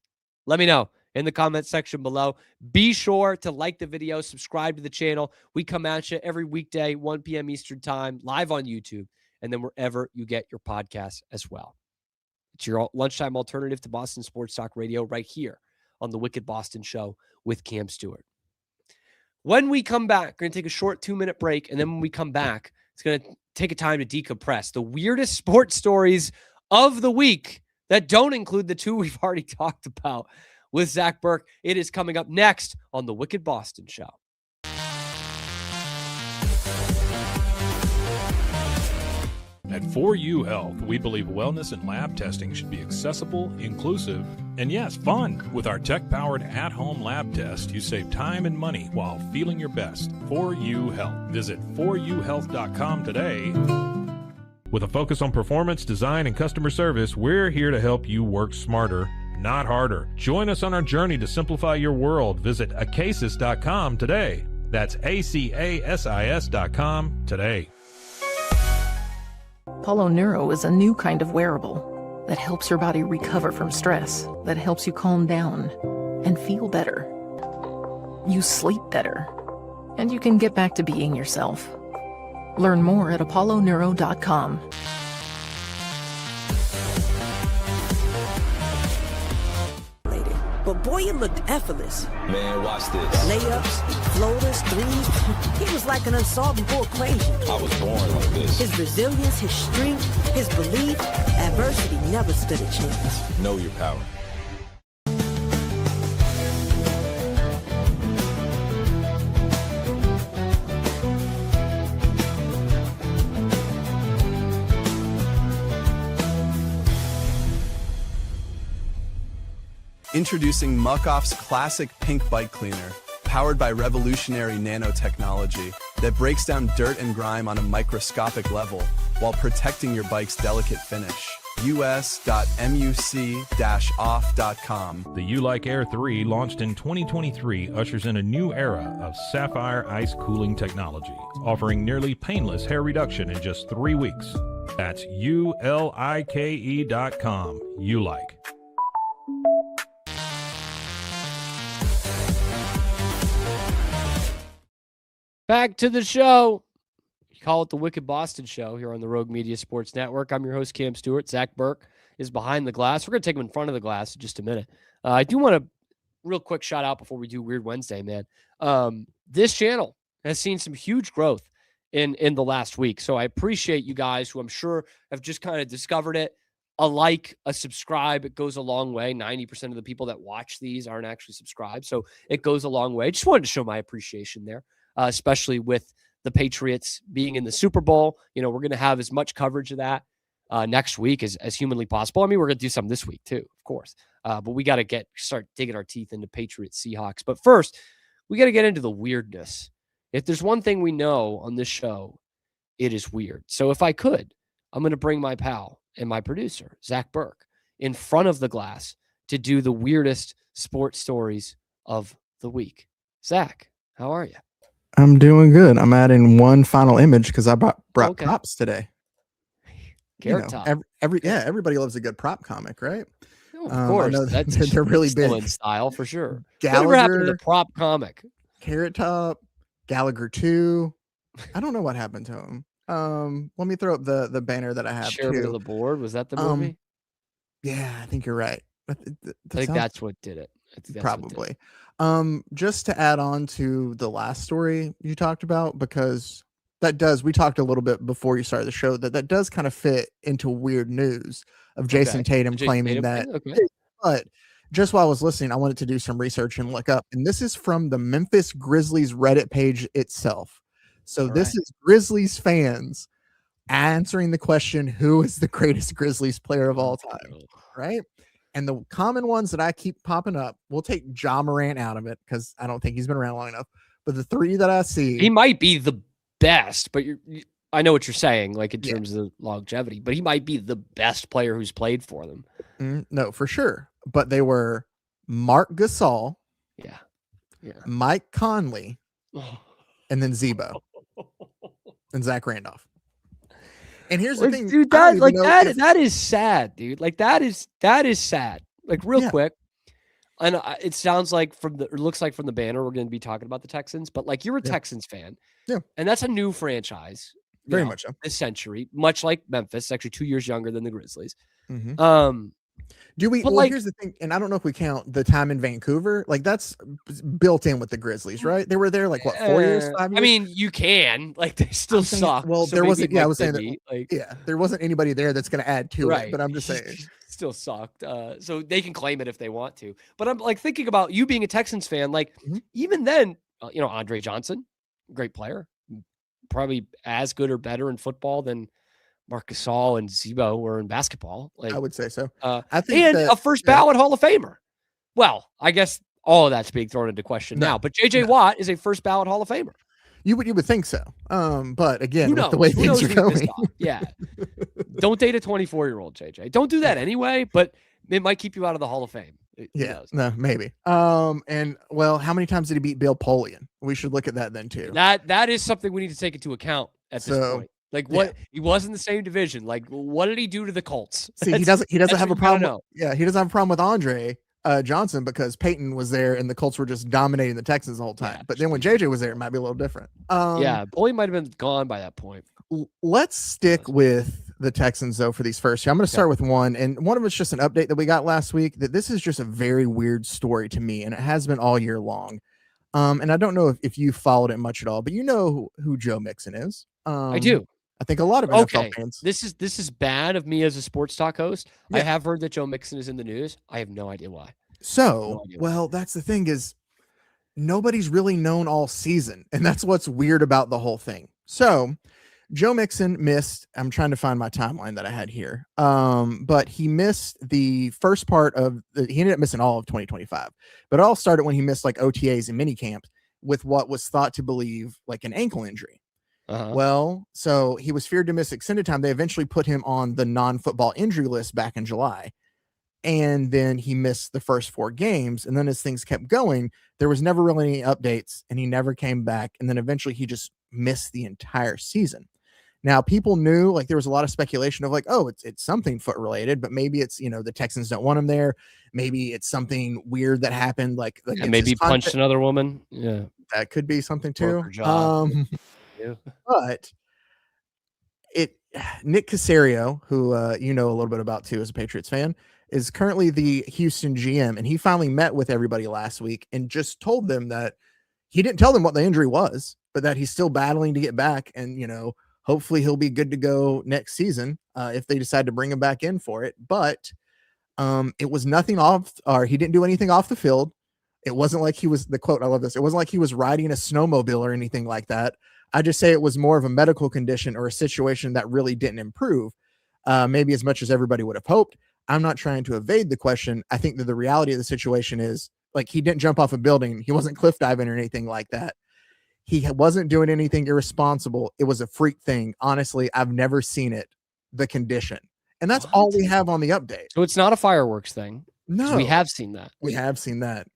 Let me know in the comment section below. Be sure to like the video, subscribe to the channel. We come at you every weekday, 1 p.m. Eastern time, live on YouTube, and then wherever you get your podcasts as well. It's your lunchtime alternative to Boston Sports Talk Radio right here on the Wicked Boston Show with Cam Stewart. When we come back, we're going to take a short 2-minute break, and then when we come back, it's going to take a time to decompress the weirdest sports stories of the week that don't include the 2 we've already talked about with Zach Burke. It is coming up next on the Wicked Boston Show. At 4U Health, we believe wellness and lab testing should be accessible, inclusive, and yes, fun. With our tech-powered at-home lab test, you save time and money while feeling your best. 4U Health. Visit 4uhealth.com today. With a focus on performance, design, and customer service, we're here to help you work smarter, not harder. Join us on our journey to simplify your world. Visit acasis.com today. That's ACASIS.com today. Apollo Neuro is a new kind of wearable that helps your body recover from stress, that helps you calm down and feel better. You sleep better, and you can get back to being yourself. Learn more at apolloneuro.com. But boy, it looked effortless. Man, watch this. Layups, floaters, threes. He was like an unsolvable equation. I was born like this. His resilience, his strength, his belief, adversity never stood a chance. Know your power. Introducing Muck-Off's classic pink bike cleaner, powered by revolutionary nanotechnology that breaks down dirt and grime on a microscopic level while protecting your bike's delicate finish. us.muc-off.com. The U-Like Air 3, launched in 2023, ushers in a new era of sapphire ice cooling technology, offering nearly painless hair reduction in just 3 weeks. That's ULIKE.com. U-Like. Back to the show. You call it the Wicked Boston Show here on the Rogue Media Sports Network. I'm your host, Cam Stewart. Zach Burke is behind the glass. We're going to take him in front of the glass in just a minute. I do want to real quick shout out before we do Weird Wednesday, man. This channel has seen some huge growth in the last week. So I appreciate you guys who I'm sure have just kind of discovered it. A like, a subscribe, it goes a long way. 90% of the people that watch these aren't actually subscribed. So it goes a long way. Just wanted to show my appreciation there. Especially with the Patriots being in the Super Bowl. You know, we're going to have as much coverage of that next week as humanly possible. I mean, we're going to do some this week too, of course. But we got to start digging our teeth into Patriots Seahawks. But first, we got to get into the weirdness. If there's one thing we know on this show, it is weird. So if I could, I'm going to bring my pal and my producer, Zach Burke, in front of the glass to do the weirdest sports stories of the week. Zach, how are you? I'm doing good. I'm adding one final image because I brought props today. Carrot Top. Everybody loves a good prop comic, right? Oh, of course. I know they're really still big in style for sure. Gallagher, Whatever happened to the prop comic? Carrot Top, Gallagher 2. I don't know what happened to him. Let me throw up the banner that I have Chairman too. of the Board. Was that the movie? Yeah, I think you're right. I think that's what did it. Probably. Just to add on to the last story you talked about, because we talked a little bit before you started the show, that does kind of fit into weird news of Jayson Tatum claiming that. Okay. But just while I was listening, I wanted to do some research and look up, and this is from the Memphis Grizzlies Reddit page itself. So this is Grizzlies fans answering the question, who is the greatest Grizzlies player of all time? Right? And the common ones that I keep popping up, we'll take Ja Morant out of it because I don't think he's been around long enough. But the three that I see, he might be the best, but I know what you're saying, like in terms of longevity, but he might be the best player who's played for them. No, for sure. But they were Mark Gasol, Mike Conley, and then Zebo and Zach Randolph. And here's the thing, dude, that is sad, dude. Like that is sad. Like real quick. And it sounds like it looks like from the banner, we're going to be talking about the Texans, but like you're a Texans fan. Yeah. And that's a new franchise. Very much so. This century, much like Memphis, actually 2 years younger than the Grizzlies. Mm-hmm. Do we? Well, here's the thing, and I don't know if we count the time in Vancouver. Like that's built in with the Grizzlies, right? They were there like what, 4 years, 5 years? I mean, you can like they still suck. Well, so there wasn't. Yeah, I was saying that. There wasn't anybody there that's going to add to it. But I'm just saying, still sucked. So they can claim it if they want to. But I'm like thinking about you being a Texans fan. Like even then, Andre Johnson, great player, probably as good or better in football than Marc Gasol and Zebo were in basketball. Like, I would say so. I think a first ballot Hall of Famer. Well, I guess all of that's being thrown into question now, but JJ Watt is a first ballot Hall of Famer. You would think so. But again, Who with knows? the way Who things knows are who's pissed going. off? Yeah. Don't date a 24-year-old, JJ. Don't do that anyway, but it might keep you out of the Hall of Fame. No, maybe. And well, how many times did he beat Bill Polian? We should look at that then too. That is something we need to take into account at this point. Like what he was in the same division. Like what did he do to the Colts? See, he doesn't have a problem. He doesn't have a problem with Andre Johnson because Peyton was there and the Colts were just dominating the Texans the whole time. But then when JJ was there, it might be a little different. Polian might have been gone by that point. Let's stick with the Texans though for these first. I'm going to start with one, and one of it's just an update that we got last week. That this is just a very weird story to me, and it has been all year long. And I don't know if you followed it much at all, but you know who Joe Mixon is. I do. I think a lot of NFL fans. This is bad of me as a sports talk host. I have heard that Joe Mixon is in the news. I have no idea why. So, well, that's the thing is nobody's really known all season, and that's what's weird about the whole thing. So, Joe Mixon missed, I'm trying to find my timeline that I had here. But he missed the first part he ended up missing all of 2025. But it all started when he missed like OTAs and mini camps with what was thought to believe like an ankle injury. Well, so he was feared to miss extended time. They eventually put him on the non-football injury list back in July. And then he missed the first 4 games. And then as things kept going, there was never really any updates and he never came back. And then eventually he just missed the entire season. Now, people knew, like, there was a lot of speculation of like, oh, it's something foot related, but maybe it's, the Texans don't want him there. Maybe it's something weird that happened. Like maybe he punched another woman. Yeah. That could be something too. But Nick Caserio, who you know a little bit about too as a Patriots fan, is currently the Houston GM, and he finally met with everybody last week and just told them that he didn't tell them what the injury was, but that he's still battling to get back, and hopefully he'll be good to go next season if they decide to bring him back in for it. But it was nothing off, or he didn't do anything off the field. It wasn't like he was, the quote, I love this, it wasn't like he was riding a snowmobile or anything like that. I just say it was more of a medical condition or a situation that really didn't improve, maybe as much as everybody would have hoped. I'm not trying to evade the question. I think that the reality of the situation is, like, he didn't jump off a building. He wasn't cliff diving or anything like that. He wasn't doing anything irresponsible. It was a freak thing. Honestly, I've never seen it, the condition. And that's all we have on the update. So it's not a fireworks thing. No. We have seen that. We have seen that.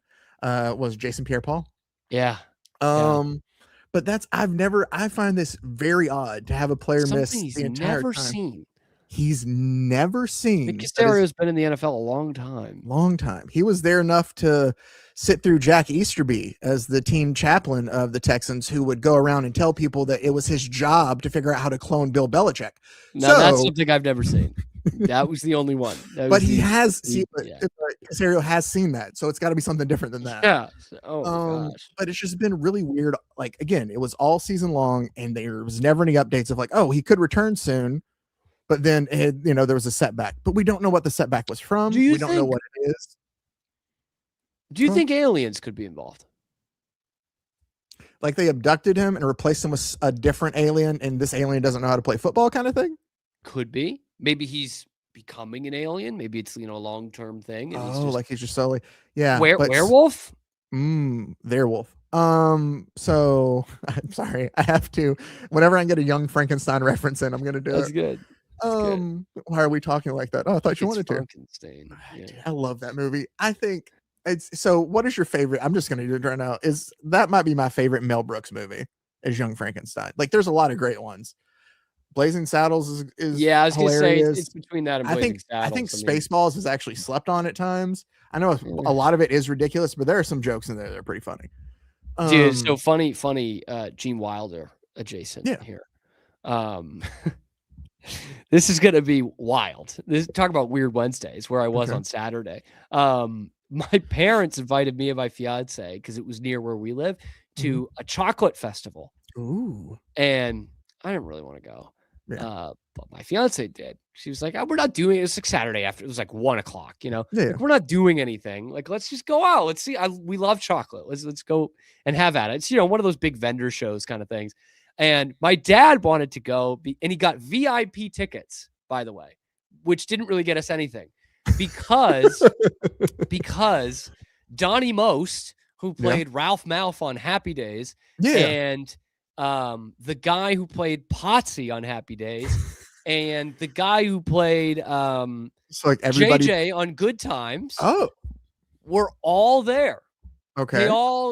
Was Jason Pierre-Paul? Yeah. But I find this very odd to have a player miss the entire time. Seen. He's never seen. Nick Caserio's been in the NFL a long time. Long time. He was there enough to sit through Jack Easterby as the team chaplain of the Texans, who would go around and tell people that it was his job to figure out how to clone Bill Belichick. Now, that's something I've never seen. That was the only one. But Caserio has seen that, so it's got to be something different than that. Yeah. Oh, gosh. But it's just been really weird. Like, again, it was all season long, and there was never any updates of like, oh, he could return soon. But then, there was a setback. But we don't know what the setback was from. We don't know what it is. Do you think aliens could be involved? Like they abducted him and replaced him with a different alien, and this alien doesn't know how to play football kind of thing? Could be. Maybe he's becoming an alien. Maybe it's, a long-term thing. And he's just slowly. Yeah. Werewolf? Werewolf. So I'm sorry. I have to, whenever I get a Young Frankenstein reference in, I'm going to do That's it. Good. Why are we talking like that? Oh, I thought you wanted to. Frankenstein. Yeah. I love that movie. I think so. What is your favorite? I'm just going to do it right now. That might be my favorite Mel Brooks movie is Young Frankenstein. Like there's a lot of great ones. Blazing Saddles is I was hilarious. Gonna say it's between that and Blazing Saddles. I think Spaceballs is actually slept on at times. I know a lot of it is ridiculous, but there are some jokes in there that are pretty funny. Dude, so funny, Gene Wilder adjacent here. This is gonna be wild. Talk about weird Wednesdays where I was on Saturday. My parents invited me and my fiance, because it was near where we live, to a chocolate festival. Ooh. And I didn't really want to go. But my fiance did. She was like, "Oh, we're not doing it." It's like Saturday after. It was like 1 o'clock, Like, we're not doing anything. Like, let's just go out. Let's see. We love chocolate. Let's go and have at it. It's, one of those big vendor shows kind of things. And my dad wanted to go, and he got VIP tickets, by the way, which didn't really get us anything because Donnie Most, who played Ralph Malph on Happy Days, and the guy who played Potsy on Happy Days, and the guy who played so like everybody JJ on Good Times, were all there. Okay.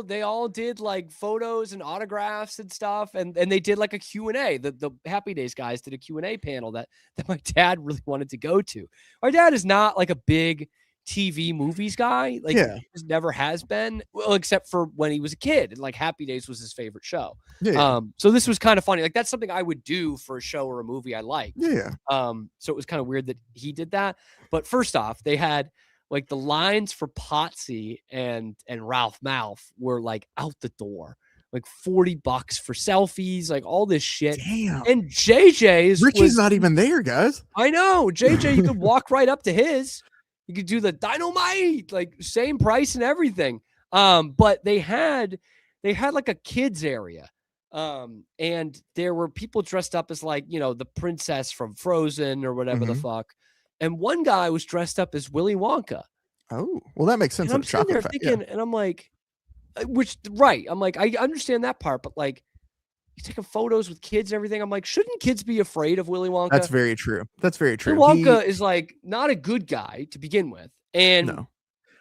They all did like photos and autographs and stuff. And they did like a Q&A. The Happy Days guys did a Q&A panel that my dad really wanted to go to. My dad is not like a big TV movies guy. Like he just never has been. Well, except for when he was a kid. And like Happy Days was his favorite show. So this was kind of funny. Like that's something I would do for a show or a movie I like. So it was kind of weird that he did that. But first off, they had like the lines for Potsy and Ralph Malph were like out the door, like $40 for selfies, like all this shit. Damn. And JJ's Richie's not even there, guys. I know. JJ, you could walk right up to his. You could do the dynamite, like same price and everything. But they had like a kids area. And there were people dressed up as like, you know, the princess from Frozen or whatever the fuck. And one guy was dressed up as Willy Wonka. Oh, well, that makes sense. And I'm sitting there thinking, and I'm like, I'm like, I understand that part, but like, he's taking photos with kids and everything. I'm like, shouldn't kids be afraid of Willy Wonka? That's very true. That's very true. Willy Wonka is like not a good guy to begin with. And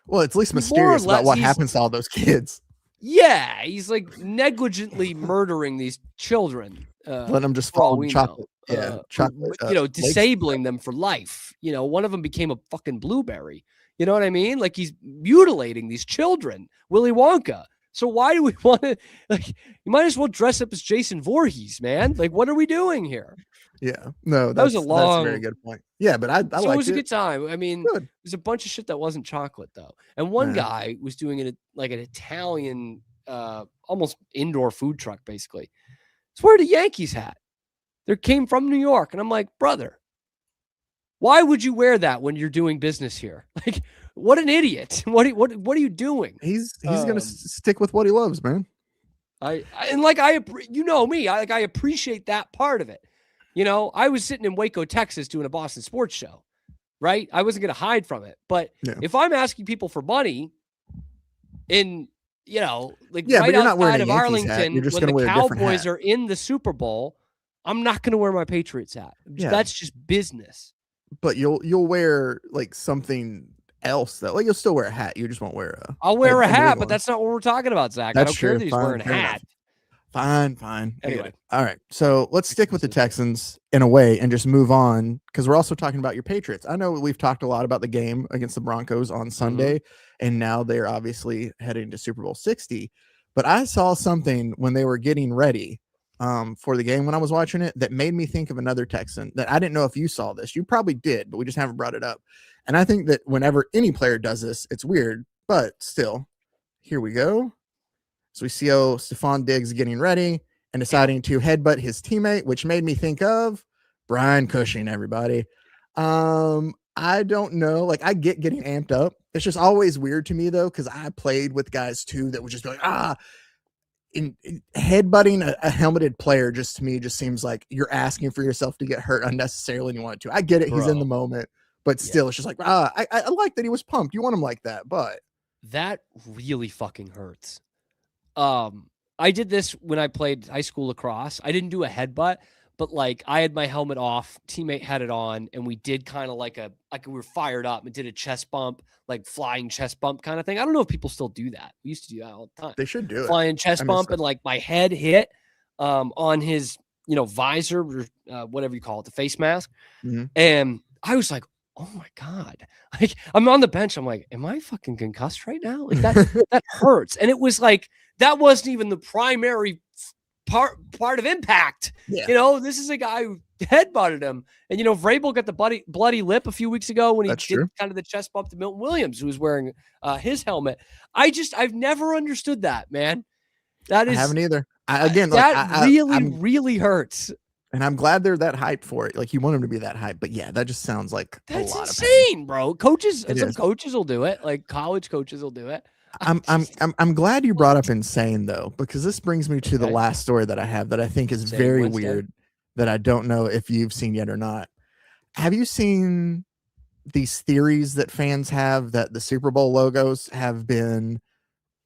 well, it's at least mysterious about what happens to all those kids. Yeah, he's like negligently murdering these children. Let them just fall in chocolate. Chocolate. You know, disabling them for life. You know, one of them became a fucking blueberry. You know what I mean? Like he's mutilating these children, Willy Wonka. So why do we want to, like, you might as well dress up as Jason Voorhees, man. Like, what are we doing here? Yeah, no, that was a very good point. Yeah, but I so it was a good time. I mean, there's a bunch of shit that wasn't chocolate though. And one guy was doing it like an Italian, almost indoor food truck, basically. It's wearing a Yankees hat. They came from New York. And I'm like, brother, why would you wear that when you're doing business here? Like, what an idiot. What are you doing? He's going to stick with what he loves, man. You know me, I appreciate that part of it. You know, I was sitting in Waco, Texas doing a Boston sports show, right? I wasn't going to hide from it. But if I'm asking people for money in, you know, like right outside of Arlington, when the Cowboys are in the Super Bowl, I'm not going to wear my Patriots hat. That's just business. But you'll wear like something else though. Like you'll still wear a hat. You just won't wear a. I'll wear a hat, but that's not what we're talking about, Zach. I don't care that he's wearing a hat. Fine. Anyway. All right. So let's stick with the Texans in a way and just move on because we're also talking about your Patriots. I know we've talked a lot about the game against the Broncos on Sunday, and now they're obviously heading to Super Bowl 60. But I saw something when they were getting ready for the game when I was watching it that made me think of another Texan that I didn't know if you saw this. You probably did, but we just haven't brought it up. And I think that whenever any player does this, it's weird, but still, here we go. So we see Stephon Diggs getting ready and deciding to headbutt his teammate, which made me think of Brian Cushing, everybody. I don't know. Like, I get getting amped up. It's just always weird to me, though, because I played with guys, too, that would just be like, in headbutting a helmeted player just to me just seems like you're asking for yourself to get hurt unnecessarily and you want to. I get it. He's in the moment, but still, it's just like, I like that he was pumped. You want him like that, but. That really fucking hurts. I did this when I played high school lacrosse. I didn't do a headbutt, but like I had my helmet off, teammate had it on, and we did kind of like we were fired up and did a chest bump, like flying chest bump kind of thing. I don't know if people still do that. We used to do that all the time. They should do it. Flying chest bump, and like my head hit on his, visor or whatever you call it, the face mask. And I was like, oh my God. Like I'm on the bench. I'm like, am I fucking concussed right now? Like that hurts. And it was like, that wasn't even the primary part of impact. Yeah. This is a guy who headbutted him. And, Vrabel got the bloody lip a few weeks ago when he did kind of the chest bump to Milton Williams, who was wearing his helmet. I've never understood that, man. I haven't either. Really hurts. And I'm glad they're that hyped for it. Like you want them to be that hyped, but yeah, that just sounds like that's a lot insane, of bro. Coaches will do it. Like college coaches will do it. I'm glad you brought up insane though, because this brings me to the last story that I have that I think is very weird, that I don't know if you've seen yet or not. Have you seen these theories that fans have that the Super Bowl logos have been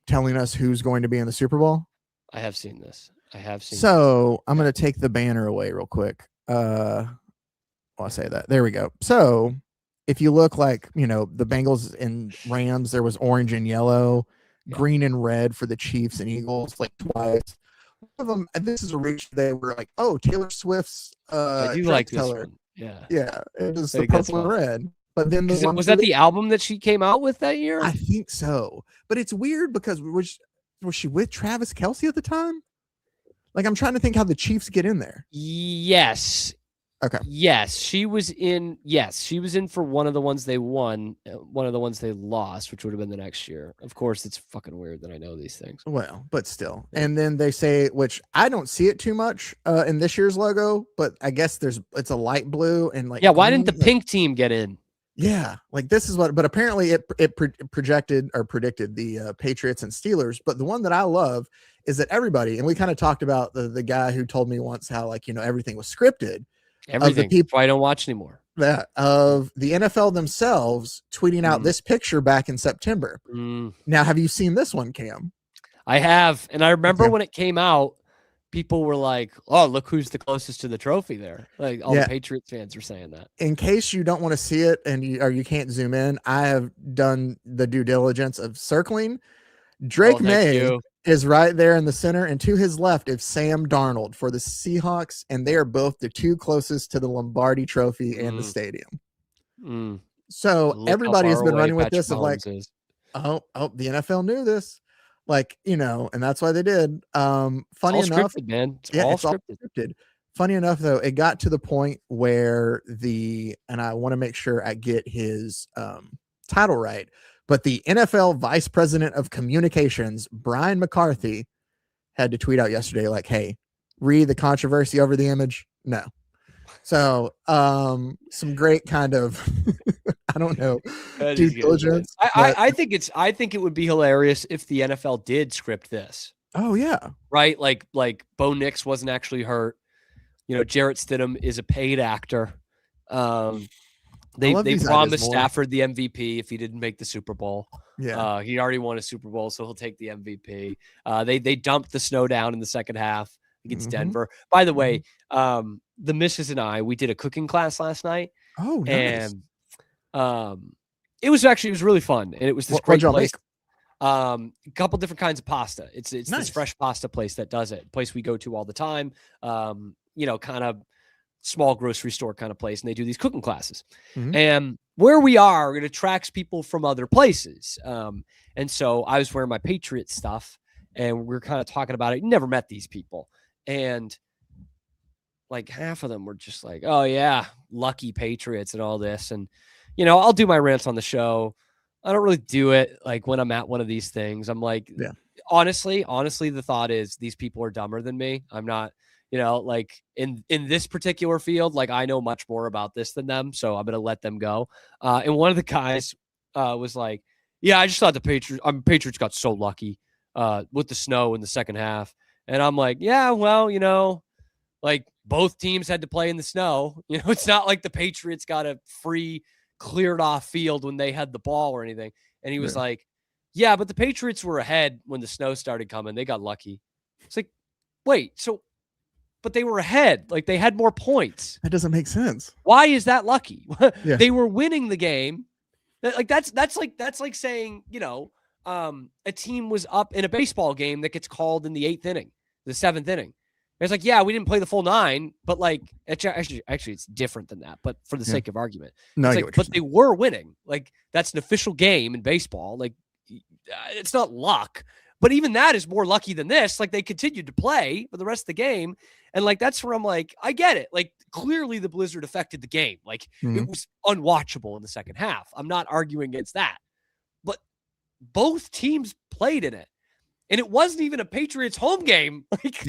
telling us who's going to be in the Super Bowl? I have seen this. So I'm going to take the banner away real quick. I'll say that. There we go. So if you look like, the Bengals and Rams, there was orange and yellow, green and red for the Chiefs and Eagles, like twice. One of them, and this is a reach, they were like, oh, Taylor Swift's I do like this one. Yeah. Yeah. It was the purple and red. But then was that the album that she came out with that year? I think so. But it's weird because was she with Travis Kelce at the time? Like, I'm trying to think how the Chiefs get in there. Yes. Okay. Yes, she was in for one of the ones they won, one of the ones they lost, which would have been the next year. Of course, it's fucking weird that I know these things. Well, but still. And then they say, which I don't see it too much in this year's logo, but I guess it's a light blue and like. Yeah, why didn't the pink team get in? Yeah, like this is but apparently it predicted the Patriots and Steelers. But the one that I love is that everybody, and we kind of talked about the guy who told me once how everything was scripted. Everything. That's why I don't watch anymore. That of the NFL themselves tweeting out this picture back in September. Now, have you seen this one, Cam? I have, and I remember when it came out, people were like, "Oh, look who's the closest to the trophy there." Like all the Patriots fans were saying that. In case you don't want to see it and you can't zoom in, I have done the due diligence of circling. Drake May is right there in the center, and to his left is Sam Darnold for the Seahawks, and they are both the two closest to the Lombardi Trophy and the stadium. So everybody has been running with this of like, the NFL knew this, and that's why they did. Funny enough, scripted, man. It's all scripted. Funny enough, though, it got to the point where and I want to make sure I get his title right. But the NFL Vice President of Communications, Brian McCarthy, had to tweet out yesterday, like, hey, read the controversy over the image. No. So some great kind of, I don't know, due diligence. I think it would be hilarious if the NFL did script this. Oh, yeah. Right? Like Bo Nix wasn't actually hurt. Jarrett Stidham is a paid actor. They promised Stafford the MVP if he didn't make the Super Bowl. Yeah, he already won a Super Bowl, so he'll take the MVP. They dumped the snow down in the second half against Denver. By the way, the missus and I, we did a cooking class last night. Oh, nice. And it was really fun, and it was this great place. A couple different kinds of pasta. It's nice. This fresh pasta place that does it. Place we go to all the time. Kind of small grocery store kind of place, and they do these cooking classes. And where we are, it attracts people from other places. And so I was wearing my Patriots stuff, and we're kind of talking about it. Never met these people, and like half of them were just like, "Oh yeah, lucky Patriots," and all this. And I'll do my rants on the show. I don't really do it like when I'm at one of these things. I'm like, honestly, the thought is these people are dumber than me. I'm not. Like in this particular field, like I know much more about this than them, so I'm gonna let them go. And one of the guys was like, "Yeah, I just thought the Patriots got so lucky with the snow in the second half." And I'm like, "Yeah, well, like both teams had to play in the snow. It's not like the Patriots got a free cleared off field when they had the ball or anything." And he was like, "Yeah, but the Patriots were ahead when the snow started coming. They got lucky." It's like, wait, so. But they were ahead. Like they had more points. That doesn't make sense. Why is that lucky? They were winning the game. Like that's like saying, a team was up in a baseball game that gets called in the 8th inning, the 7th inning. It's like, yeah, we didn't play the full 9, but like actually it's different than that. But for the sake of argument, but they were winning. Like that's an official game in baseball. Like it's not luck. But even that is more lucky than this. Like they continued to play for the rest of the game. And like, that's where I'm like, I get it. Like clearly the blizzard affected the game. Like it was unwatchable in the second half. I'm not arguing against that, but both teams played in it and it wasn't even a Patriots home game. Like,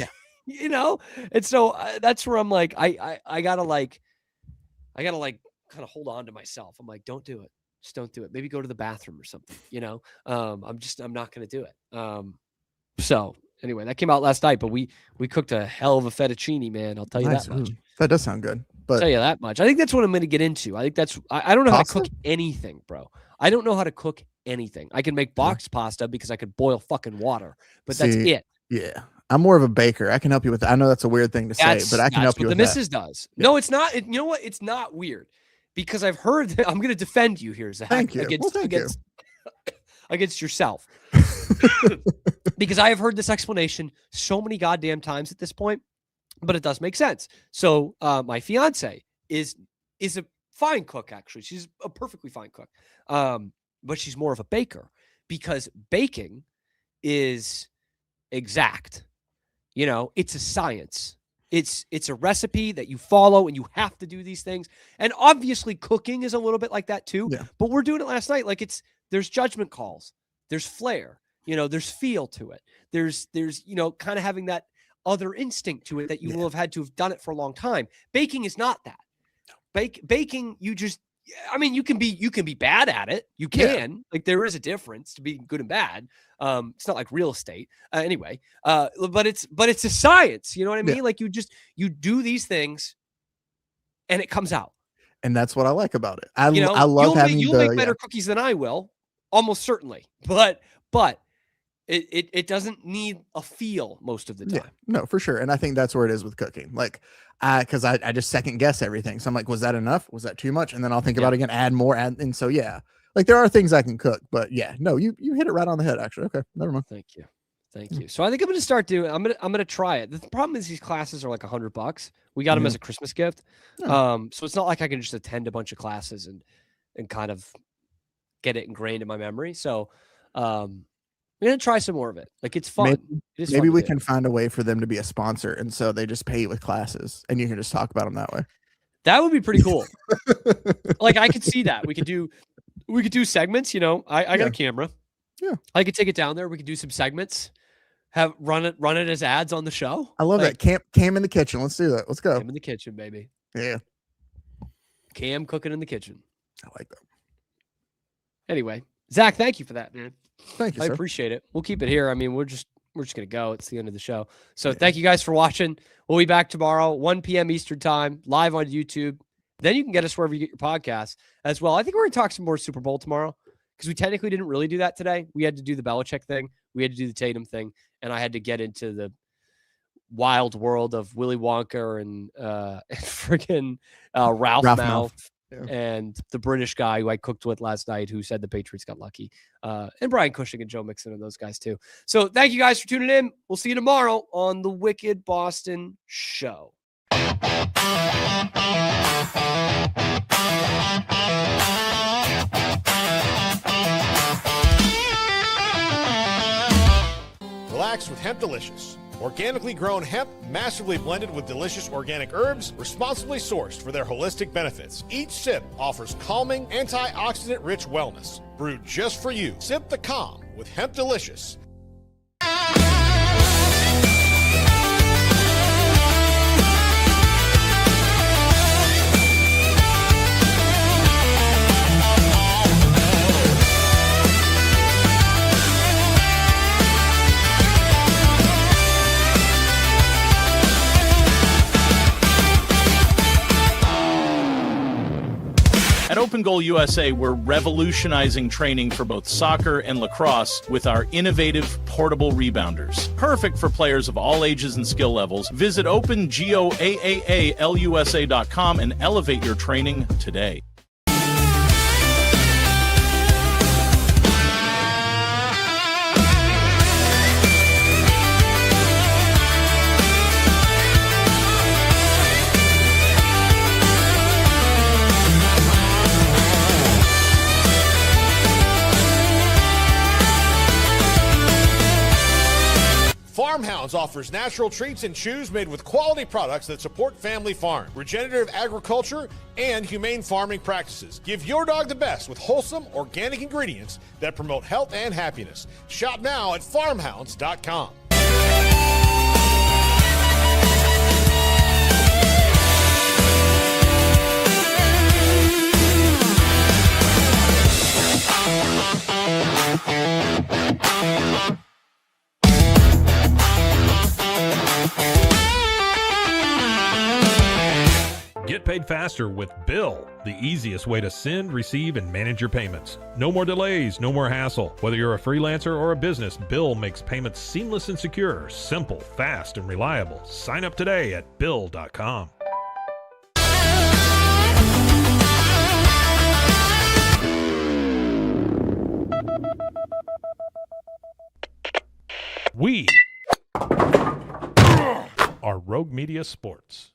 and so that's where I'm like, I gotta kind of hold on to myself. I'm like, don't do it. Just don't do it. Maybe go to the bathroom or something, I'm not going to do it. So anyway, that came out last night, but we cooked a hell of a fettuccine, man. I'll tell you Nice. that much. Ooh, that does sound good. But I'll tell you that much. I think that's what I'm going to get into. I think I don't know how to cook anything, bro. I don't know how to cook anything. I can make boxed pasta because I could boil fucking water, but that's it. Yeah. I'm more of a baker. I can help you with that. I know that's a weird thing to say, but I can help you with that. The missus does. Yeah. No, it's not. You know what? It's not weird because I've heard that I'm going to defend you here, Zach. Thank you. Against yourself. Because I have heard this explanation so many goddamn times at this point, but it does make sense. So my fiance is a fine cook, actually. She's a perfectly fine cook. But she's more of a baker because baking is exact. It's a science. It's a recipe that you follow and you have to do these things. And obviously cooking is a little bit like that too. Yeah. But we're doing it last night. Like there's judgment calls. There's flair. There's feel to it. There's kind of having that other instinct to it that you will have had to have done it for a long time. Baking is not that. Baking, you can be bad at it. You can. Like there is a difference to being good and bad. It's not like real estate. Anyway, but it's a science. You know what I mean? Yeah. Like you do these things and it comes out. And that's what I like about it. I love having you'll make better cookies than I will, almost certainly. But it doesn't need a feel most of the time. No, for sure. And I think that's where it is with cooking. Like, because I just second guess everything. So I'm like, was that enough? Was that too much? And then I'll think about it again, add more. And so, like there are things I can cook, but no, you hit it right on the head, actually. Okay, never mind. Thank you. So I think I'm going to start doing, I'm going to try it. The problem is these classes are like $100. We got them as a Christmas gift. So it's not like I can just attend a bunch of classes and kind of get it ingrained in my memory. So, I'm going to try some more of it. Like it's fun. Maybe we can find a way for them to be a sponsor. And so they just pay you with classes and you can just talk about them that way. That would be pretty cool. Like I could see that. We could do segments, I got a camera. Yeah. I could take it down there. We could do some segments, run it as ads on the show. I love that. Cam in the kitchen. Let's do that. Let's go. Cam in the kitchen, baby. Yeah. Cam cooking in the kitchen. I like that. Anyway, Zach, thank you for that, man. Thank you, I appreciate it. We'll keep it here. I mean, we're just going to go. It's the end of the show. So thank you guys for watching. We'll be back tomorrow, 1 p.m. Eastern time, live on YouTube. Then you can get us wherever you get your podcasts as well. I think we're going to talk some more Super Bowl tomorrow because we technically didn't really do that today. We had to do the Belichick thing. We had to do the Tatum thing. And I had to get into the wild world of Willy Wonka and freaking Ralph Mouth. Yeah. And the British guy who I cooked with last night who said the Patriots got lucky. And Brian Cushing and Joe Mixon and those guys too. So thank you guys for tuning in. We'll see you tomorrow on the Wicked Boston Show. Relax with Hemp Delicious. Organically grown hemp, massively blended with delicious organic herbs, responsibly sourced for their holistic benefits. Each sip offers calming, antioxidant-rich wellness. Brewed just for you. Sip the calm with Hemp Delicious. At Open Goal USA, we're revolutionizing training for both soccer and lacrosse with our innovative portable rebounders. Perfect for players of all ages and skill levels. Visit OpenGOAAALUSA.com and elevate your training today. Farmhounds offers natural treats and chews made with quality products that support family farm, regenerative agriculture, and humane farming practices. Give your dog the best with wholesome, organic ingredients that promote health and happiness. Shop now at farmhounds.com. Get paid faster with Bill, the easiest way to send, receive, and manage your payments. No more delays, no more hassle. Whether you're a freelancer or a business, Bill makes payments seamless and secure, simple, fast, and reliable. Sign up today at Bill.com. We are Rogue Media Sports.